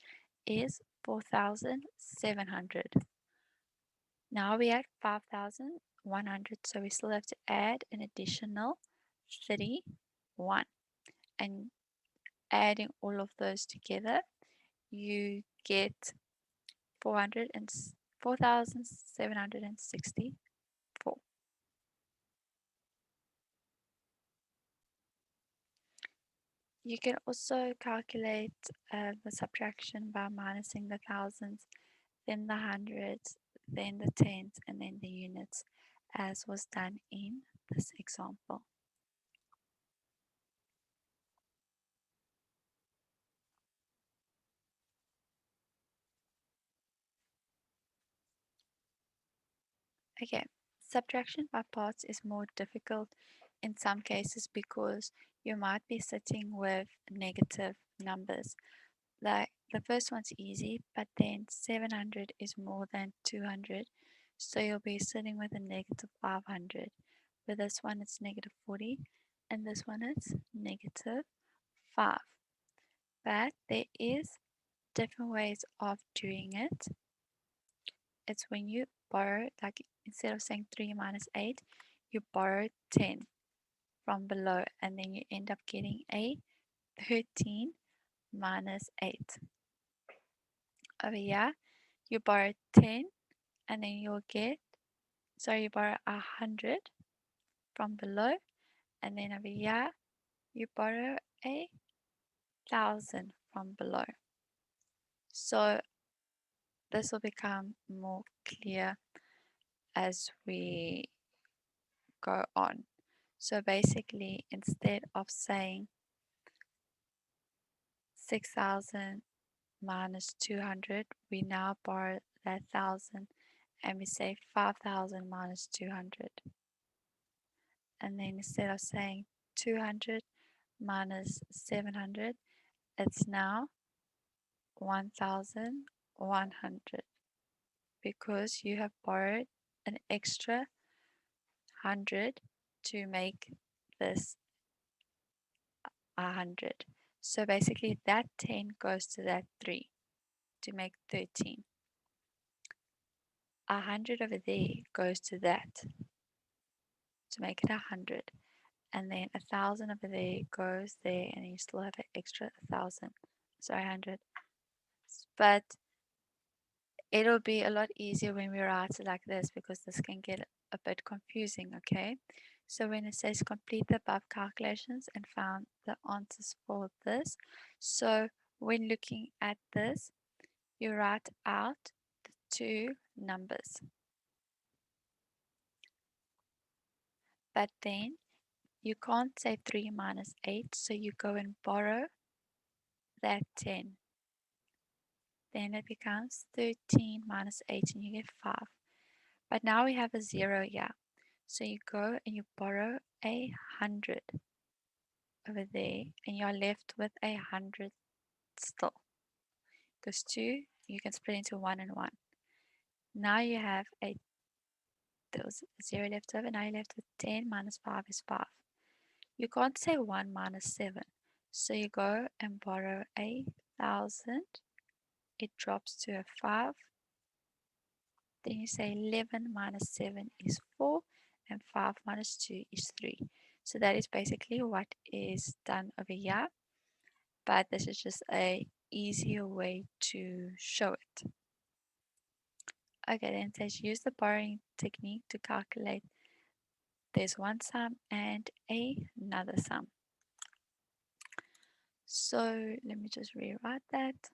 is 4,700. Now we had 5,100, so we still have to add an additional 31. And adding all of those together, you get 4,764. You can also calculate the subtraction by minusing the thousands, then the hundreds, then the tens, and then the units, as was done in this example. Okay, subtraction by parts is more difficult in some cases because you might be sitting with negative numbers. Like the first one's easy, but then 700 is more than 200, so you'll be sitting with a negative 500. With this one, it's negative 40, and this one is negative 5. But there is different ways of doing it. It's when you borrow, like instead of saying 3 minus 8, you borrow 10 from below, and then you end up getting a 13 minus 8. Over here, you borrow 10, and then you'll get, you borrow 100 from below, and then over here, you borrow 1,000 from below. So this will become more clear as we go on. So basically, instead of saying 6,000 minus 200, we now borrow that 1,000 and we say 5,000 minus 200. And then instead of saying 200 minus 700, it's now 1,100 because you have borrowed an extra 100 to make this 100. So basically that 10 goes to that 3 to make 13. 100 over there goes to that to make it 100. And then 1,000 over there goes there, and you still have an extra 1,000. 100. But it'll be a lot easier when we write it like this because this can get a bit confusing, okay? So when it says complete the above calculations and found the answers for this, so when looking at this, you write out the two numbers. But then you can't say 3 minus 8, so you go and borrow that 10. Then it becomes 13 minus 8 and you get 5. But now we have a 0 here. So you go and you borrow 100 over there and you're left with 100 still. Because 2, you can split into 1 and 1. Now you have there was 0 left over. Now you're left with 10 minus 5 is 5. You can't say 1 minus 7. So you go and borrow 1,000. It drops to a 5. Then you say 11 minus 7 is 4. And 5 minus 2 is 3. So that is basically what is done over here. But this is just a easier way to show it. Okay, then it says use the borrowing technique to calculate. There's one sum and another sum. So let me just rewrite that.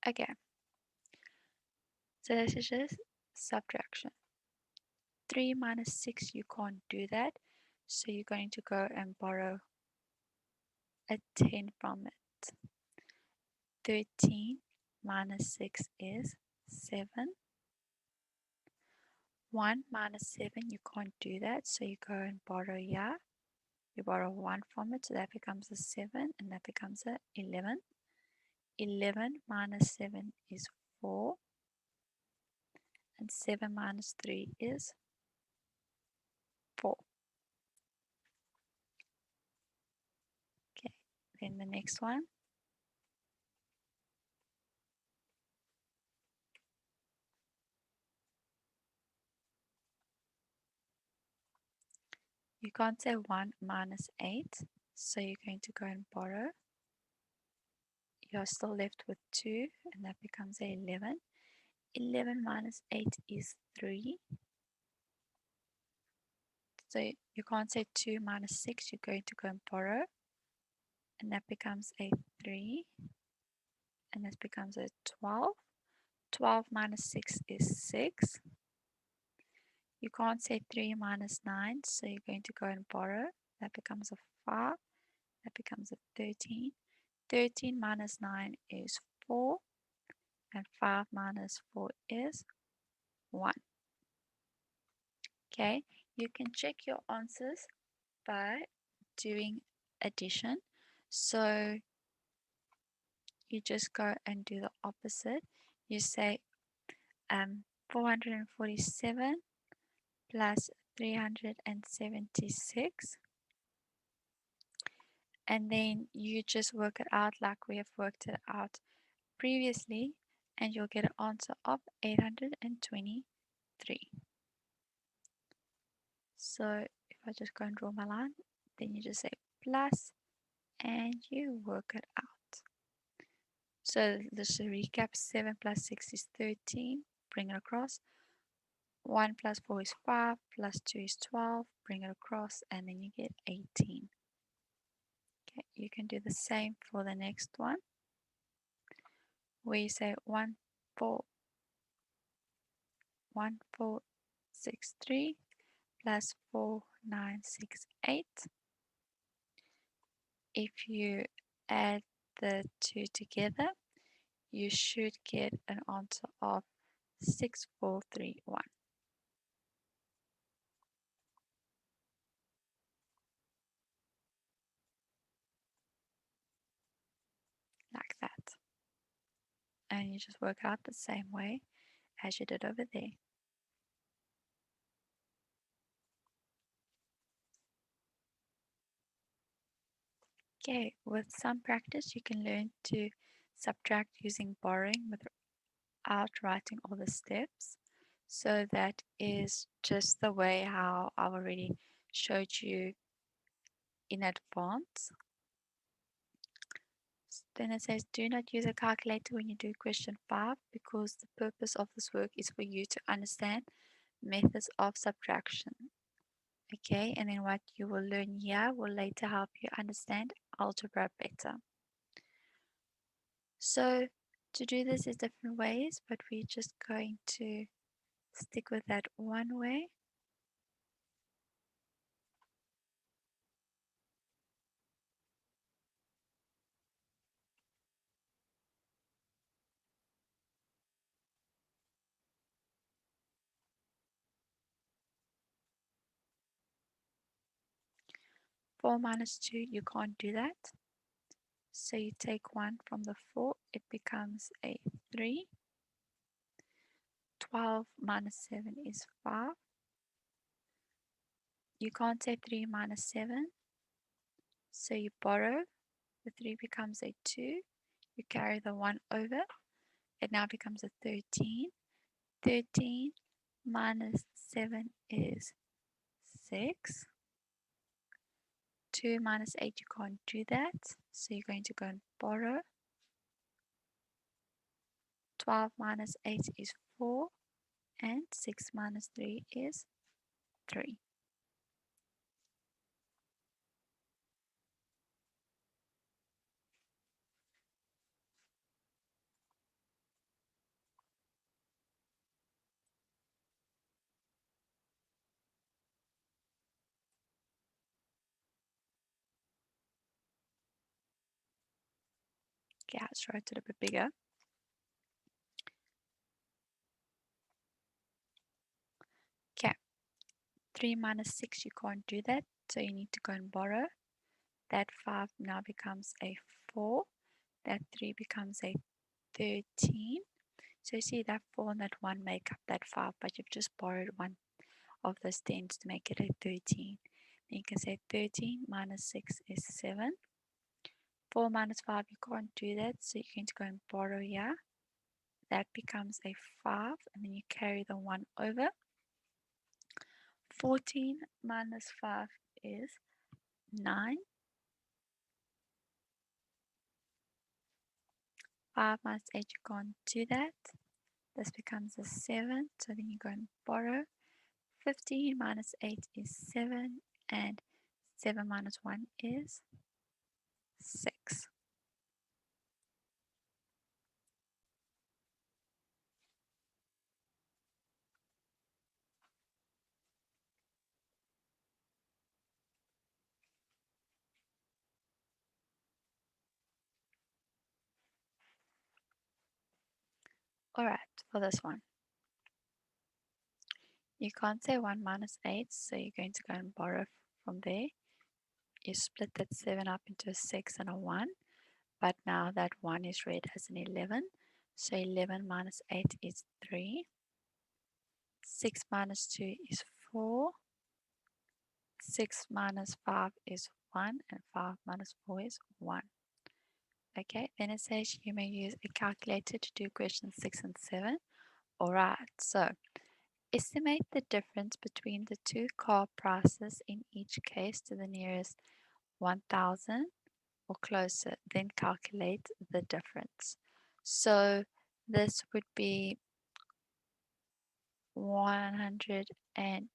Okay, so this is just subtraction. 3 minus 6, you can't do that. So you're going to go and borrow a 10 from it. 13 minus 6 is 7. 1 minus 7, you can't do that. So you go and borrow here. You borrow 1 from it. So that becomes a 7 and that becomes a 11. 11 minus 7 is 4. And 7 minus 3 is 4. Okay, then the next one. You can't say 1 minus 8, so you're going to go and borrow. You're still left with 2, and that becomes 11. 11 minus 8 is 3. So you can't say 2 minus 6, you're going to go and borrow. And that becomes a 3. And this becomes a 12. 12 minus 6 is 6. You can't say 3 minus 9, so you're going to go and borrow. That becomes a 5. That becomes a 13. 13 minus 9 is 4. And 5 minus 4 is 1. Okay, you can check your answers by doing addition. So you just go and do the opposite. You say 447 plus 376. And then you just work it out like we have worked it out previously, and you'll get an answer of 823. So if I just go and draw my line, then you just say plus and you work it out. So this recap: 7 plus 6 is 13, bring it across. 1 plus 4 is 5, plus 2 is 12, bring it across, and then you get 18. Okay, you can do the same for the next one, where you say 1463 plus 4968. If you add the two together, you should get an answer of 6431. Like that. And you just work out the same way as you did over there. Okay, with some practice, you can learn to subtract using borrowing without writing all the steps. So that is just the way how I've already showed you in advance. Then it says, do not use a calculator when you do question 5, because the purpose of this work is for you to understand methods of subtraction. Okay, and then what you will learn here will later help you understand algebra better. So to do this is different ways, but we're just going to stick with that one way. Four minus 2, you can't do that. So you take 1 from the 4, it becomes a 3. 12 minus 7 is 5. You can't say 3 minus 7. So you borrow. The 3 becomes a 2. You carry the 1 over. It now becomes a 13. 13 minus 7 is 6. 2 minus 8, you can't do that. So you're going to go and borrow. 12 minus 8 is 4. And 6 minus 3 is 3. Okay, let's write it a bit bigger. Okay, 3 minus 6, you can't do that. So you need to go and borrow. That 5 now becomes a 4. That 3 becomes a 13. So you see that 4 and that 1 make up that 5, but you've just borrowed one of those 10s to make it a 13. Then you can say 13 minus 6 is 7. 4 minus 5, you can't do that, so you're going to go and borrow here. That becomes a 5, and then you carry the 1 over. 14 minus 5 is 9. 5 minus 8, you can't do that. This becomes a 7, so then you go and borrow. 15 minus 8 is 7, and 7 minus 1 is 6. Alright, for this one. You can't say 1 minus 8, so you're going to go and borrow from there. You split that 7 up into a 6 and a 1, but now that 1 is read as an 11. So 11 minus 8 is 3. 6 minus 2 is 4. 6 minus 5 is 1, and 5 minus 4 is 1. Okay, then it says you may use a calculator to do questions 6 and 7. Alright, so estimate the difference between the two car prices in each case to the nearest 1000 or closer, then calculate the difference. So this would be 100 and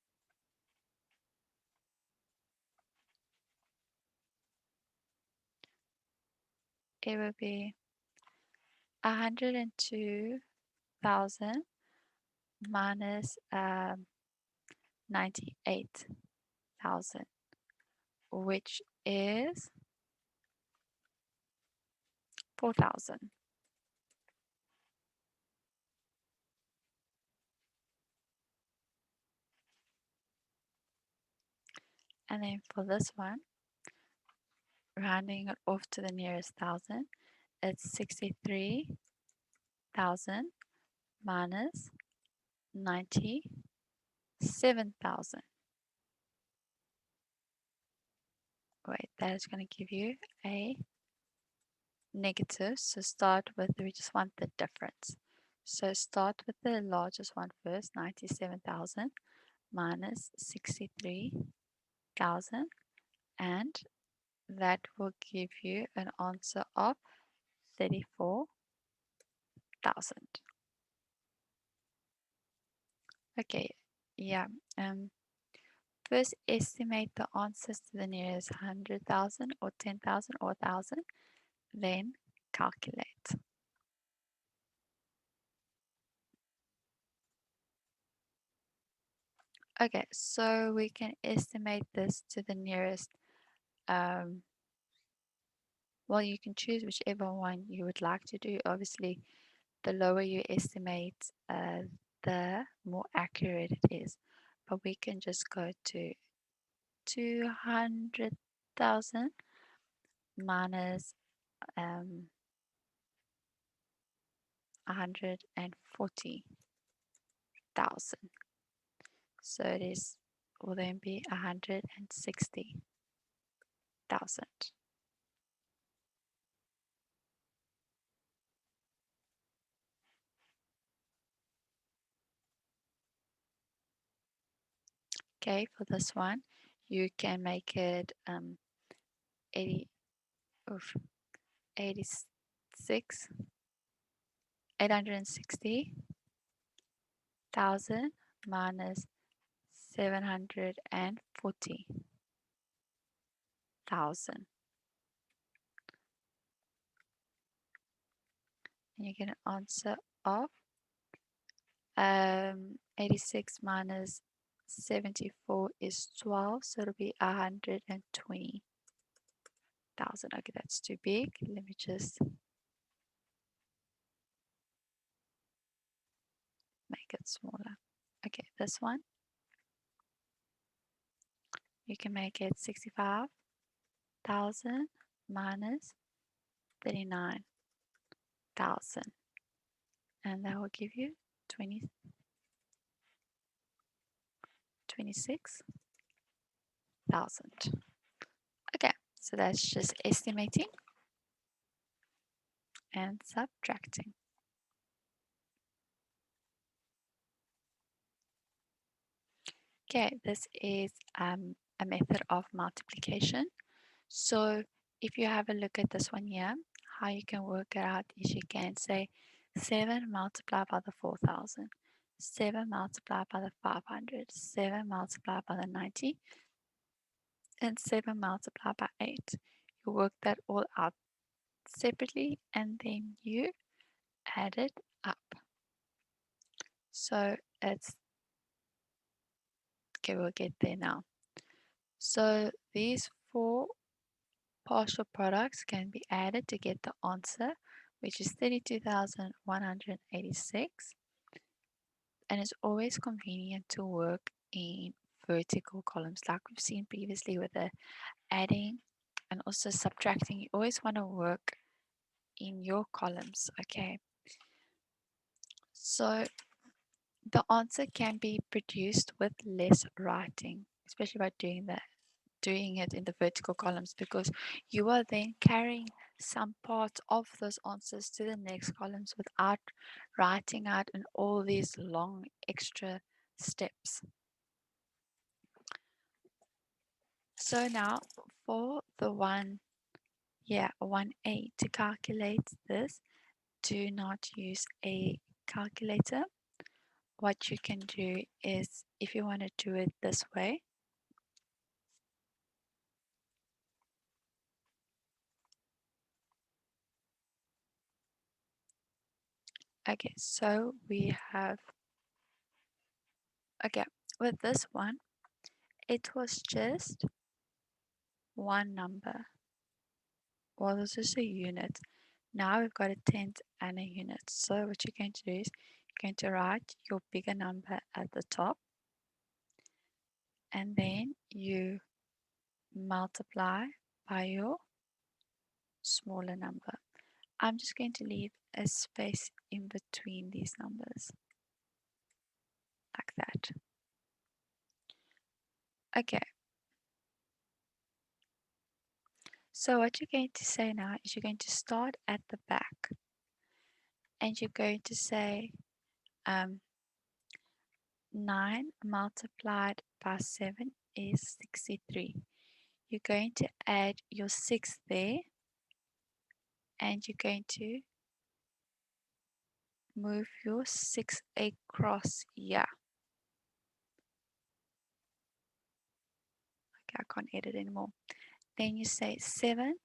it would be 102,000 minus 98,000, which is 4,000. And then for this one, rounding it off to the nearest thousand, it's 63,000 minus 97,000. Wait, that is going to give you a negative. So start with, we just want the difference. So start with the largest one first, 97,000 minus 63,000, and that will give you an answer of 34,000. Okay, yeah. First estimate the answers to the nearest 100,000 or 10,000 or 1,000, then calculate. Okay, so we can estimate this to the nearest, well, you can choose whichever one you would like to do. Obviously, the lower you estimate, the more accurate it is. But we can just go to 200,000 minus 140,000. So it is, will then be 160,000. Okay, for this one, you can make it 860,000 minus 740,000. And you get an answer of 86 minus 74 is 12, so it'll be 120,000. Okay, that's too big. Let me just make it smaller. Okay, this one, you can make it 65,000 minus 39,000. and that will give you 26,000. Okay, so that's just estimating and subtracting. Okay, this is a method of multiplication. So if you have a look at this one here, how you can work it out is you can say 7 multiplied by the 4,000, 7 multiplied by the 500, 7 multiplied by the 90, and 7 multiplied by 8. You work that all out separately and then you add it up. So it's, okay, we'll get there now. So these four partial products can be added to get the answer, which is 32,186. And it's always convenient to work in vertical columns like we've seen previously with the adding and also subtracting. You always want to work in your columns, okay? So the answer can be produced with less writing, especially by doing it in the vertical columns, because you are then carrying some part of those answers to the next columns without writing out in all these long extra steps. So now for the 1A, to calculate this, do not use a calculator. What you can do is, if you want to do it this way, okay, so we have, okay, with this one, it was just one number. Well, this is a unit. Now we've got a tenth and a unit. So what you're going to do is you're going to write your bigger number at the top, and then you multiply by your smaller number. I'm just going to leave a space in between these numbers, like that. Okay. So what you're going to say now is you're going to start at the back, and you're going to say 9 multiplied by 7 is 63. You're going to add your 6 there, and you're going to move your 6 across here. Okay, I can't edit anymore. Then you say 7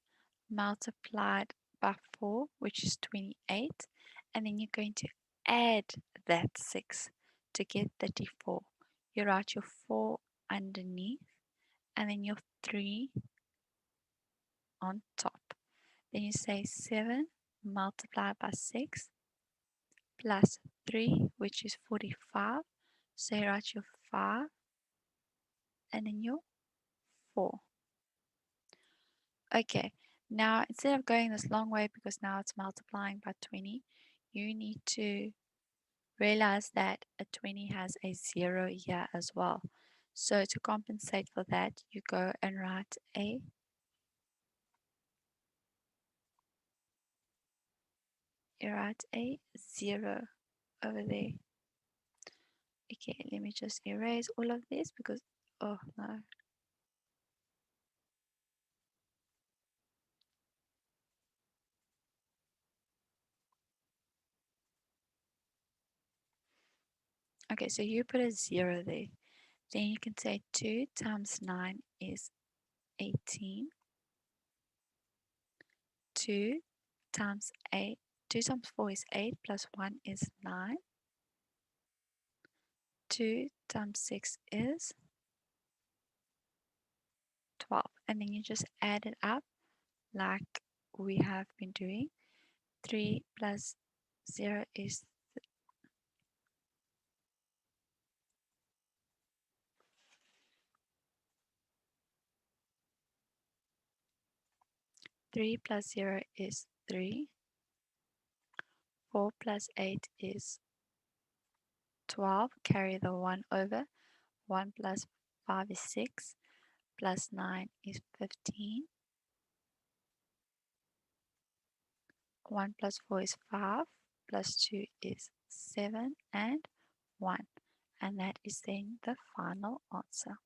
multiplied by 4, which is 28, and then you're going to add that 6 to get 34. You write your 4 underneath, and then your 3 on top. Then you say 7 multiplied by 6 plus 3, which is 45. So you write your 5 and then your 4. Okay, now instead of going this long way, because now it's multiplying by 20, you need to realize that a 20 has a 0 here as well. So to compensate for that, you go and write a 0 over there. Okay, let me just erase all of this because, oh no. Okay, so you put a 0 there. Then you can say 2 times 9 is 18. 2 times 8, 2 times 4 is 8, plus 1 is 9. 2 times 6 is 12. And then you just add it up like we have been doing. 3 plus 0 is 3 plus 0 is 3. 4 plus 8 is 12. Carry the 1 over. 1 plus 5 is 6. Plus 9 is 15. 1 plus 4 is 5. Plus 2 is 7. And 1. And that is then the final answer.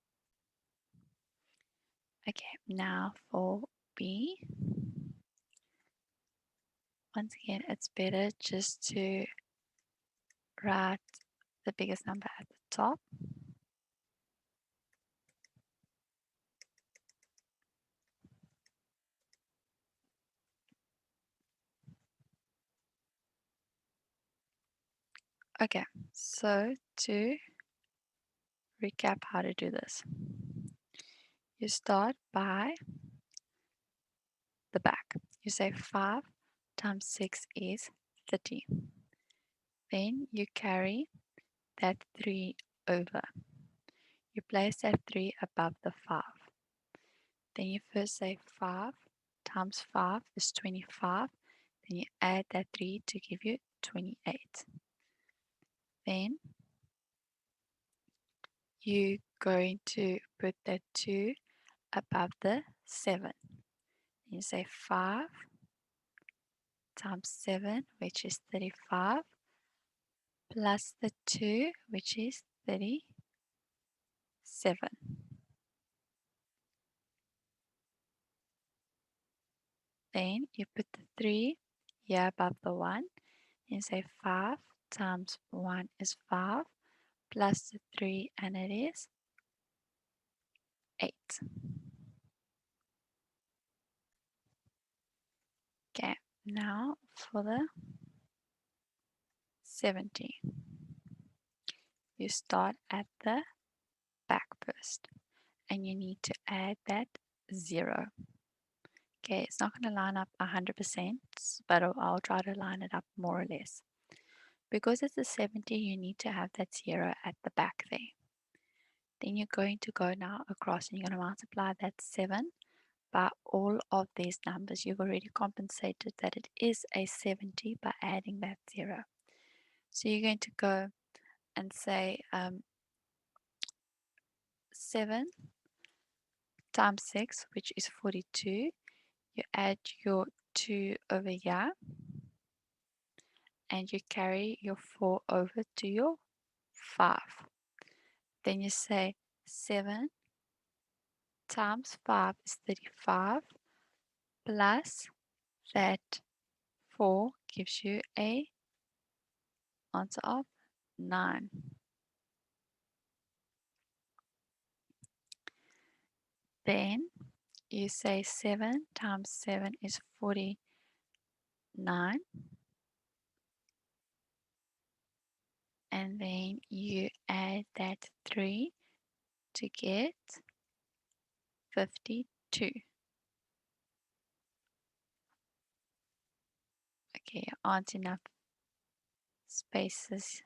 Okay, now for B. Once again, it's better just to write the biggest number at the top. Okay, so to recap how to do this, you start by the back. You say 5 times 6 is 30. Then you carry that 3 over. You place that 3 above the 5. Then you first say 5 times 5 is 25. Then you add that 3 to give you 28. Then you're going to put that 2 above the 7. You say 5 times 7, which is 35, plus the 2, which is 37. Then you put the 3 here above the 1. You say 5 times 1 is 5, plus the 3, and it is 8. Okay, now for the 70. You start at the back first, and you need to add that 0. Okay, it's not going to line up 100%, but I'll try to line it up more or less. Because it's a 70, you need to have that 0 at the back there. Then you're going to go now across and you're going to multiply that 7 by all of these numbers. You've already compensated that it is a 70 by adding that 0. So you're going to go and say 7 times 6, which is 42. You add your 2 over here, and you carry your 4 over to your 5. Then you say 7 times 5 is 35, plus that 4 gives you a answer of 9. Then you say 7 times 7 is 49. And then you add that 3 to get 52. Okay, aren't enough spaces.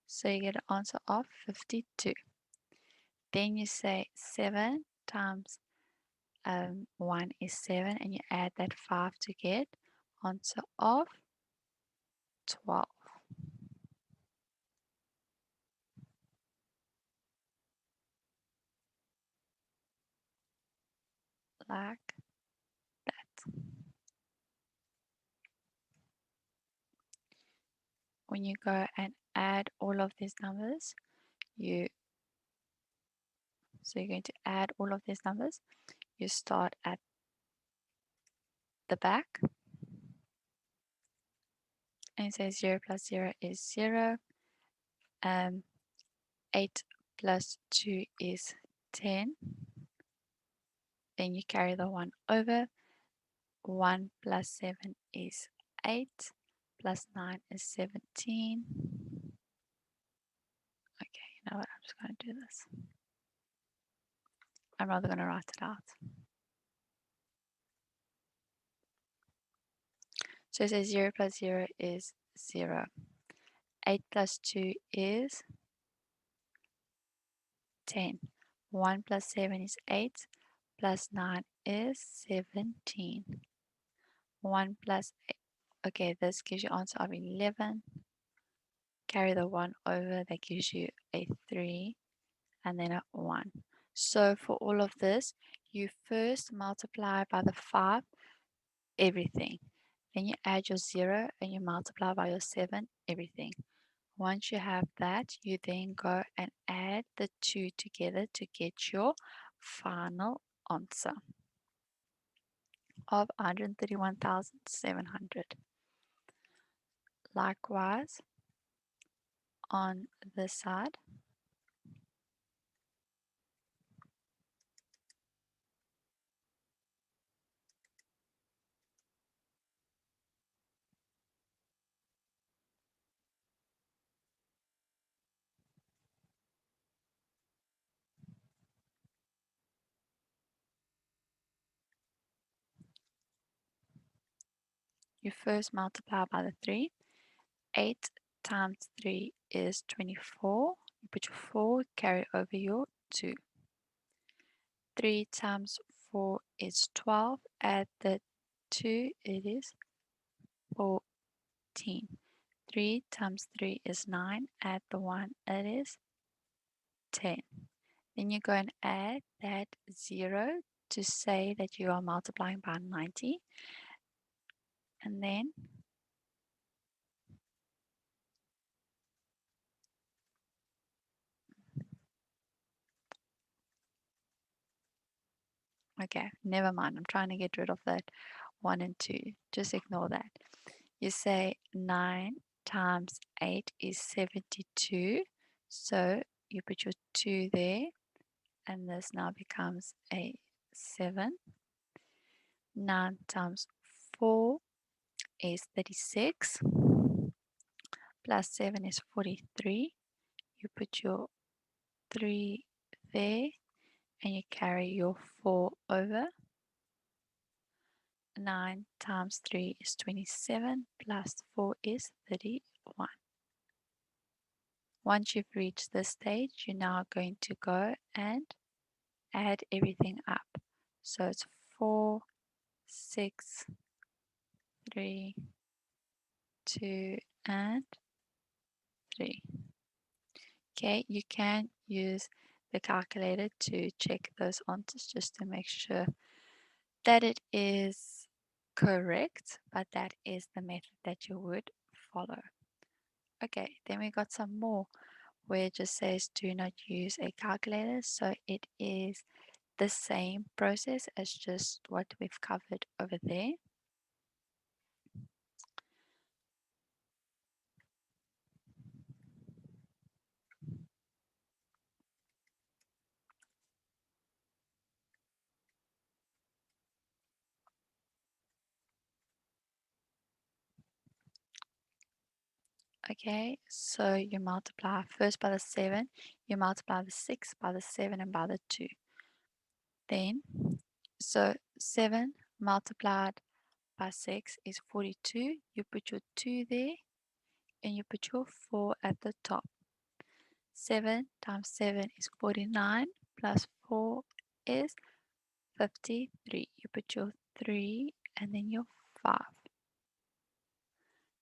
So you get an answer of 52. Then you say 7 times 1 is 7, and you add that 5 to get answer of 12. Like that. When you go and add all of these numbers, you're going to add all of these numbers. You start at the back and say 0 plus 0 is 0. 8 plus 2 is 10. Then you carry the 1 over. 1 plus 7 is 8. Plus 9 is 17. Okay, you know what? I'm just going to do this. I'm rather going to write it out. So it says 0 plus 0 is 0. 8 plus 2 is 10. 1 plus 7 is 8. Plus 9 is 17. 1 plus 8. Okay, this gives you answer of 11. Carry the 1 over, that gives you a 3 and then a 1. So for all of this, you first multiply by the 5, everything. Then you add your 0 and you multiply by your 7, everything. Once you have that, you then go and add the 2 together to get your final answer of 131,700. Likewise, on this side, you first multiply by the 3. 8 times 3 is 24. You put your 4, carry over your 2. 3 times 4 is 12. Add the 2, it is 14. 3 times 3 is 9. Add the 1, it is 10. Then you go and add that 0 to say that you are multiplying by 90. And then okay, never mind. I'm trying to get rid of that 1 and 2. Just ignore that. You say 9 times 8 is 72. So you put your 2 there, and this now becomes a 7. 9 times 4 is 36. Plus 7 is 43. You put your 3 there, and you carry your 4 over. 9 times 3 is 27, plus 4 is 31. Once you've reached this stage, you're now going to go and add everything up. So it's 4, 6, 3, 2, and 3. Okay, you can use the calculator to check those answers just to make sure that it is correct, but that is the method that you would follow. Okay, then we got some more where it just says do not use a calculator. So it is the same process as just what we've covered over there. Okay, so you multiply first by the 7, you multiply the 6 by the 7 and by the 2. Then, so 7 multiplied by 6 is 42. You put your 2 there and you put your 4 at the top. 7 times 7 is 49 plus 4 is 53. You put your 3 and then your 5.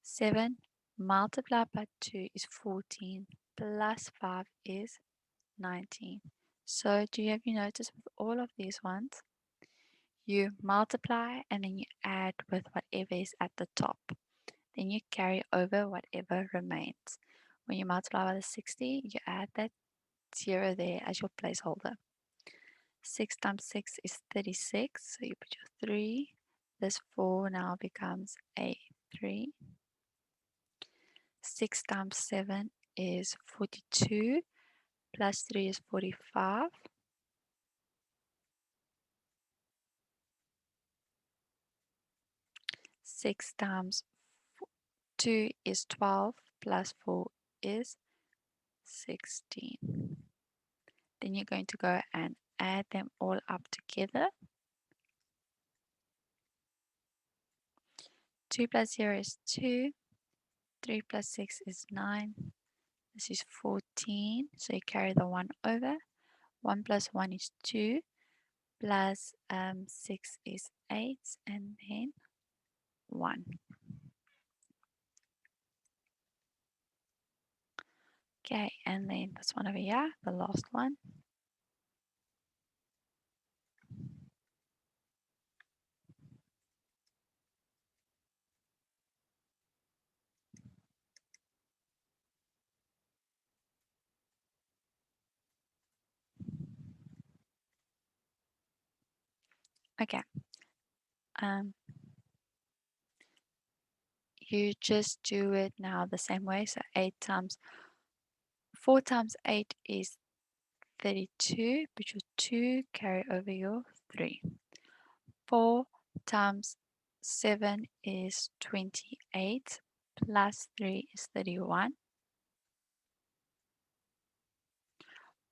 7 multiplied by 2 is 14 plus 5 is 19. So do you have you noticed with all of these ones, you multiply and then you add with whatever is at the top. Then you carry over whatever remains. When you multiply by the 60, you add that 0 there as your placeholder. 6 times 6 is 36, so you put your 3. This 4 now becomes a 3. 6 times 7 is 42, plus 3 is 45. 6 times 2 is 12, plus 4 is 16. Then you're going to go and add them all up together. 2 plus 0 is 2. 3 plus 6 is 9. This is 14. So you carry the 1 over. 1 plus 1 is 2. Plus 6 is 8. And then 1. Okay, and then this one over here, the last one. Okay, um, you just do it now the same way. So 4 times 8 is 32, put your 2, carry over your 3. 4 times 7 is 28, plus 3 is 31.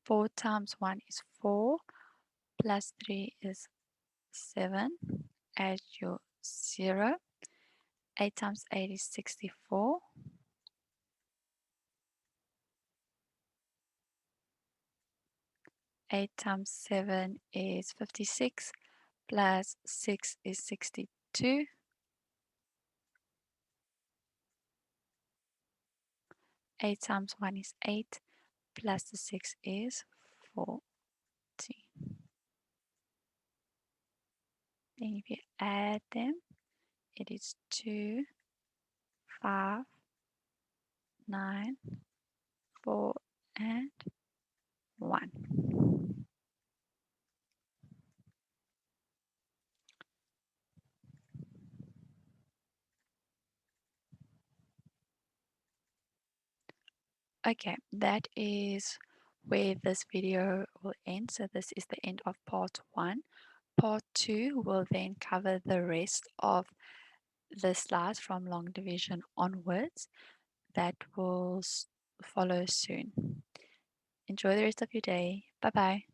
4 times 1 is 4, plus 3 is 7. Add your 0. 8 times 8 is 64. 8 times 7 is 56, plus 6 is 62. 8 times 1 is 8, plus the 6 is 40. Then if you add them, it is 2, 5, 9, 4, and 1. Okay, that is where this video will end. So this is the end of part 1. Part 2 will then cover the rest of the slides from long division onwards. That will follow soon. Enjoy the rest of your day. Bye bye.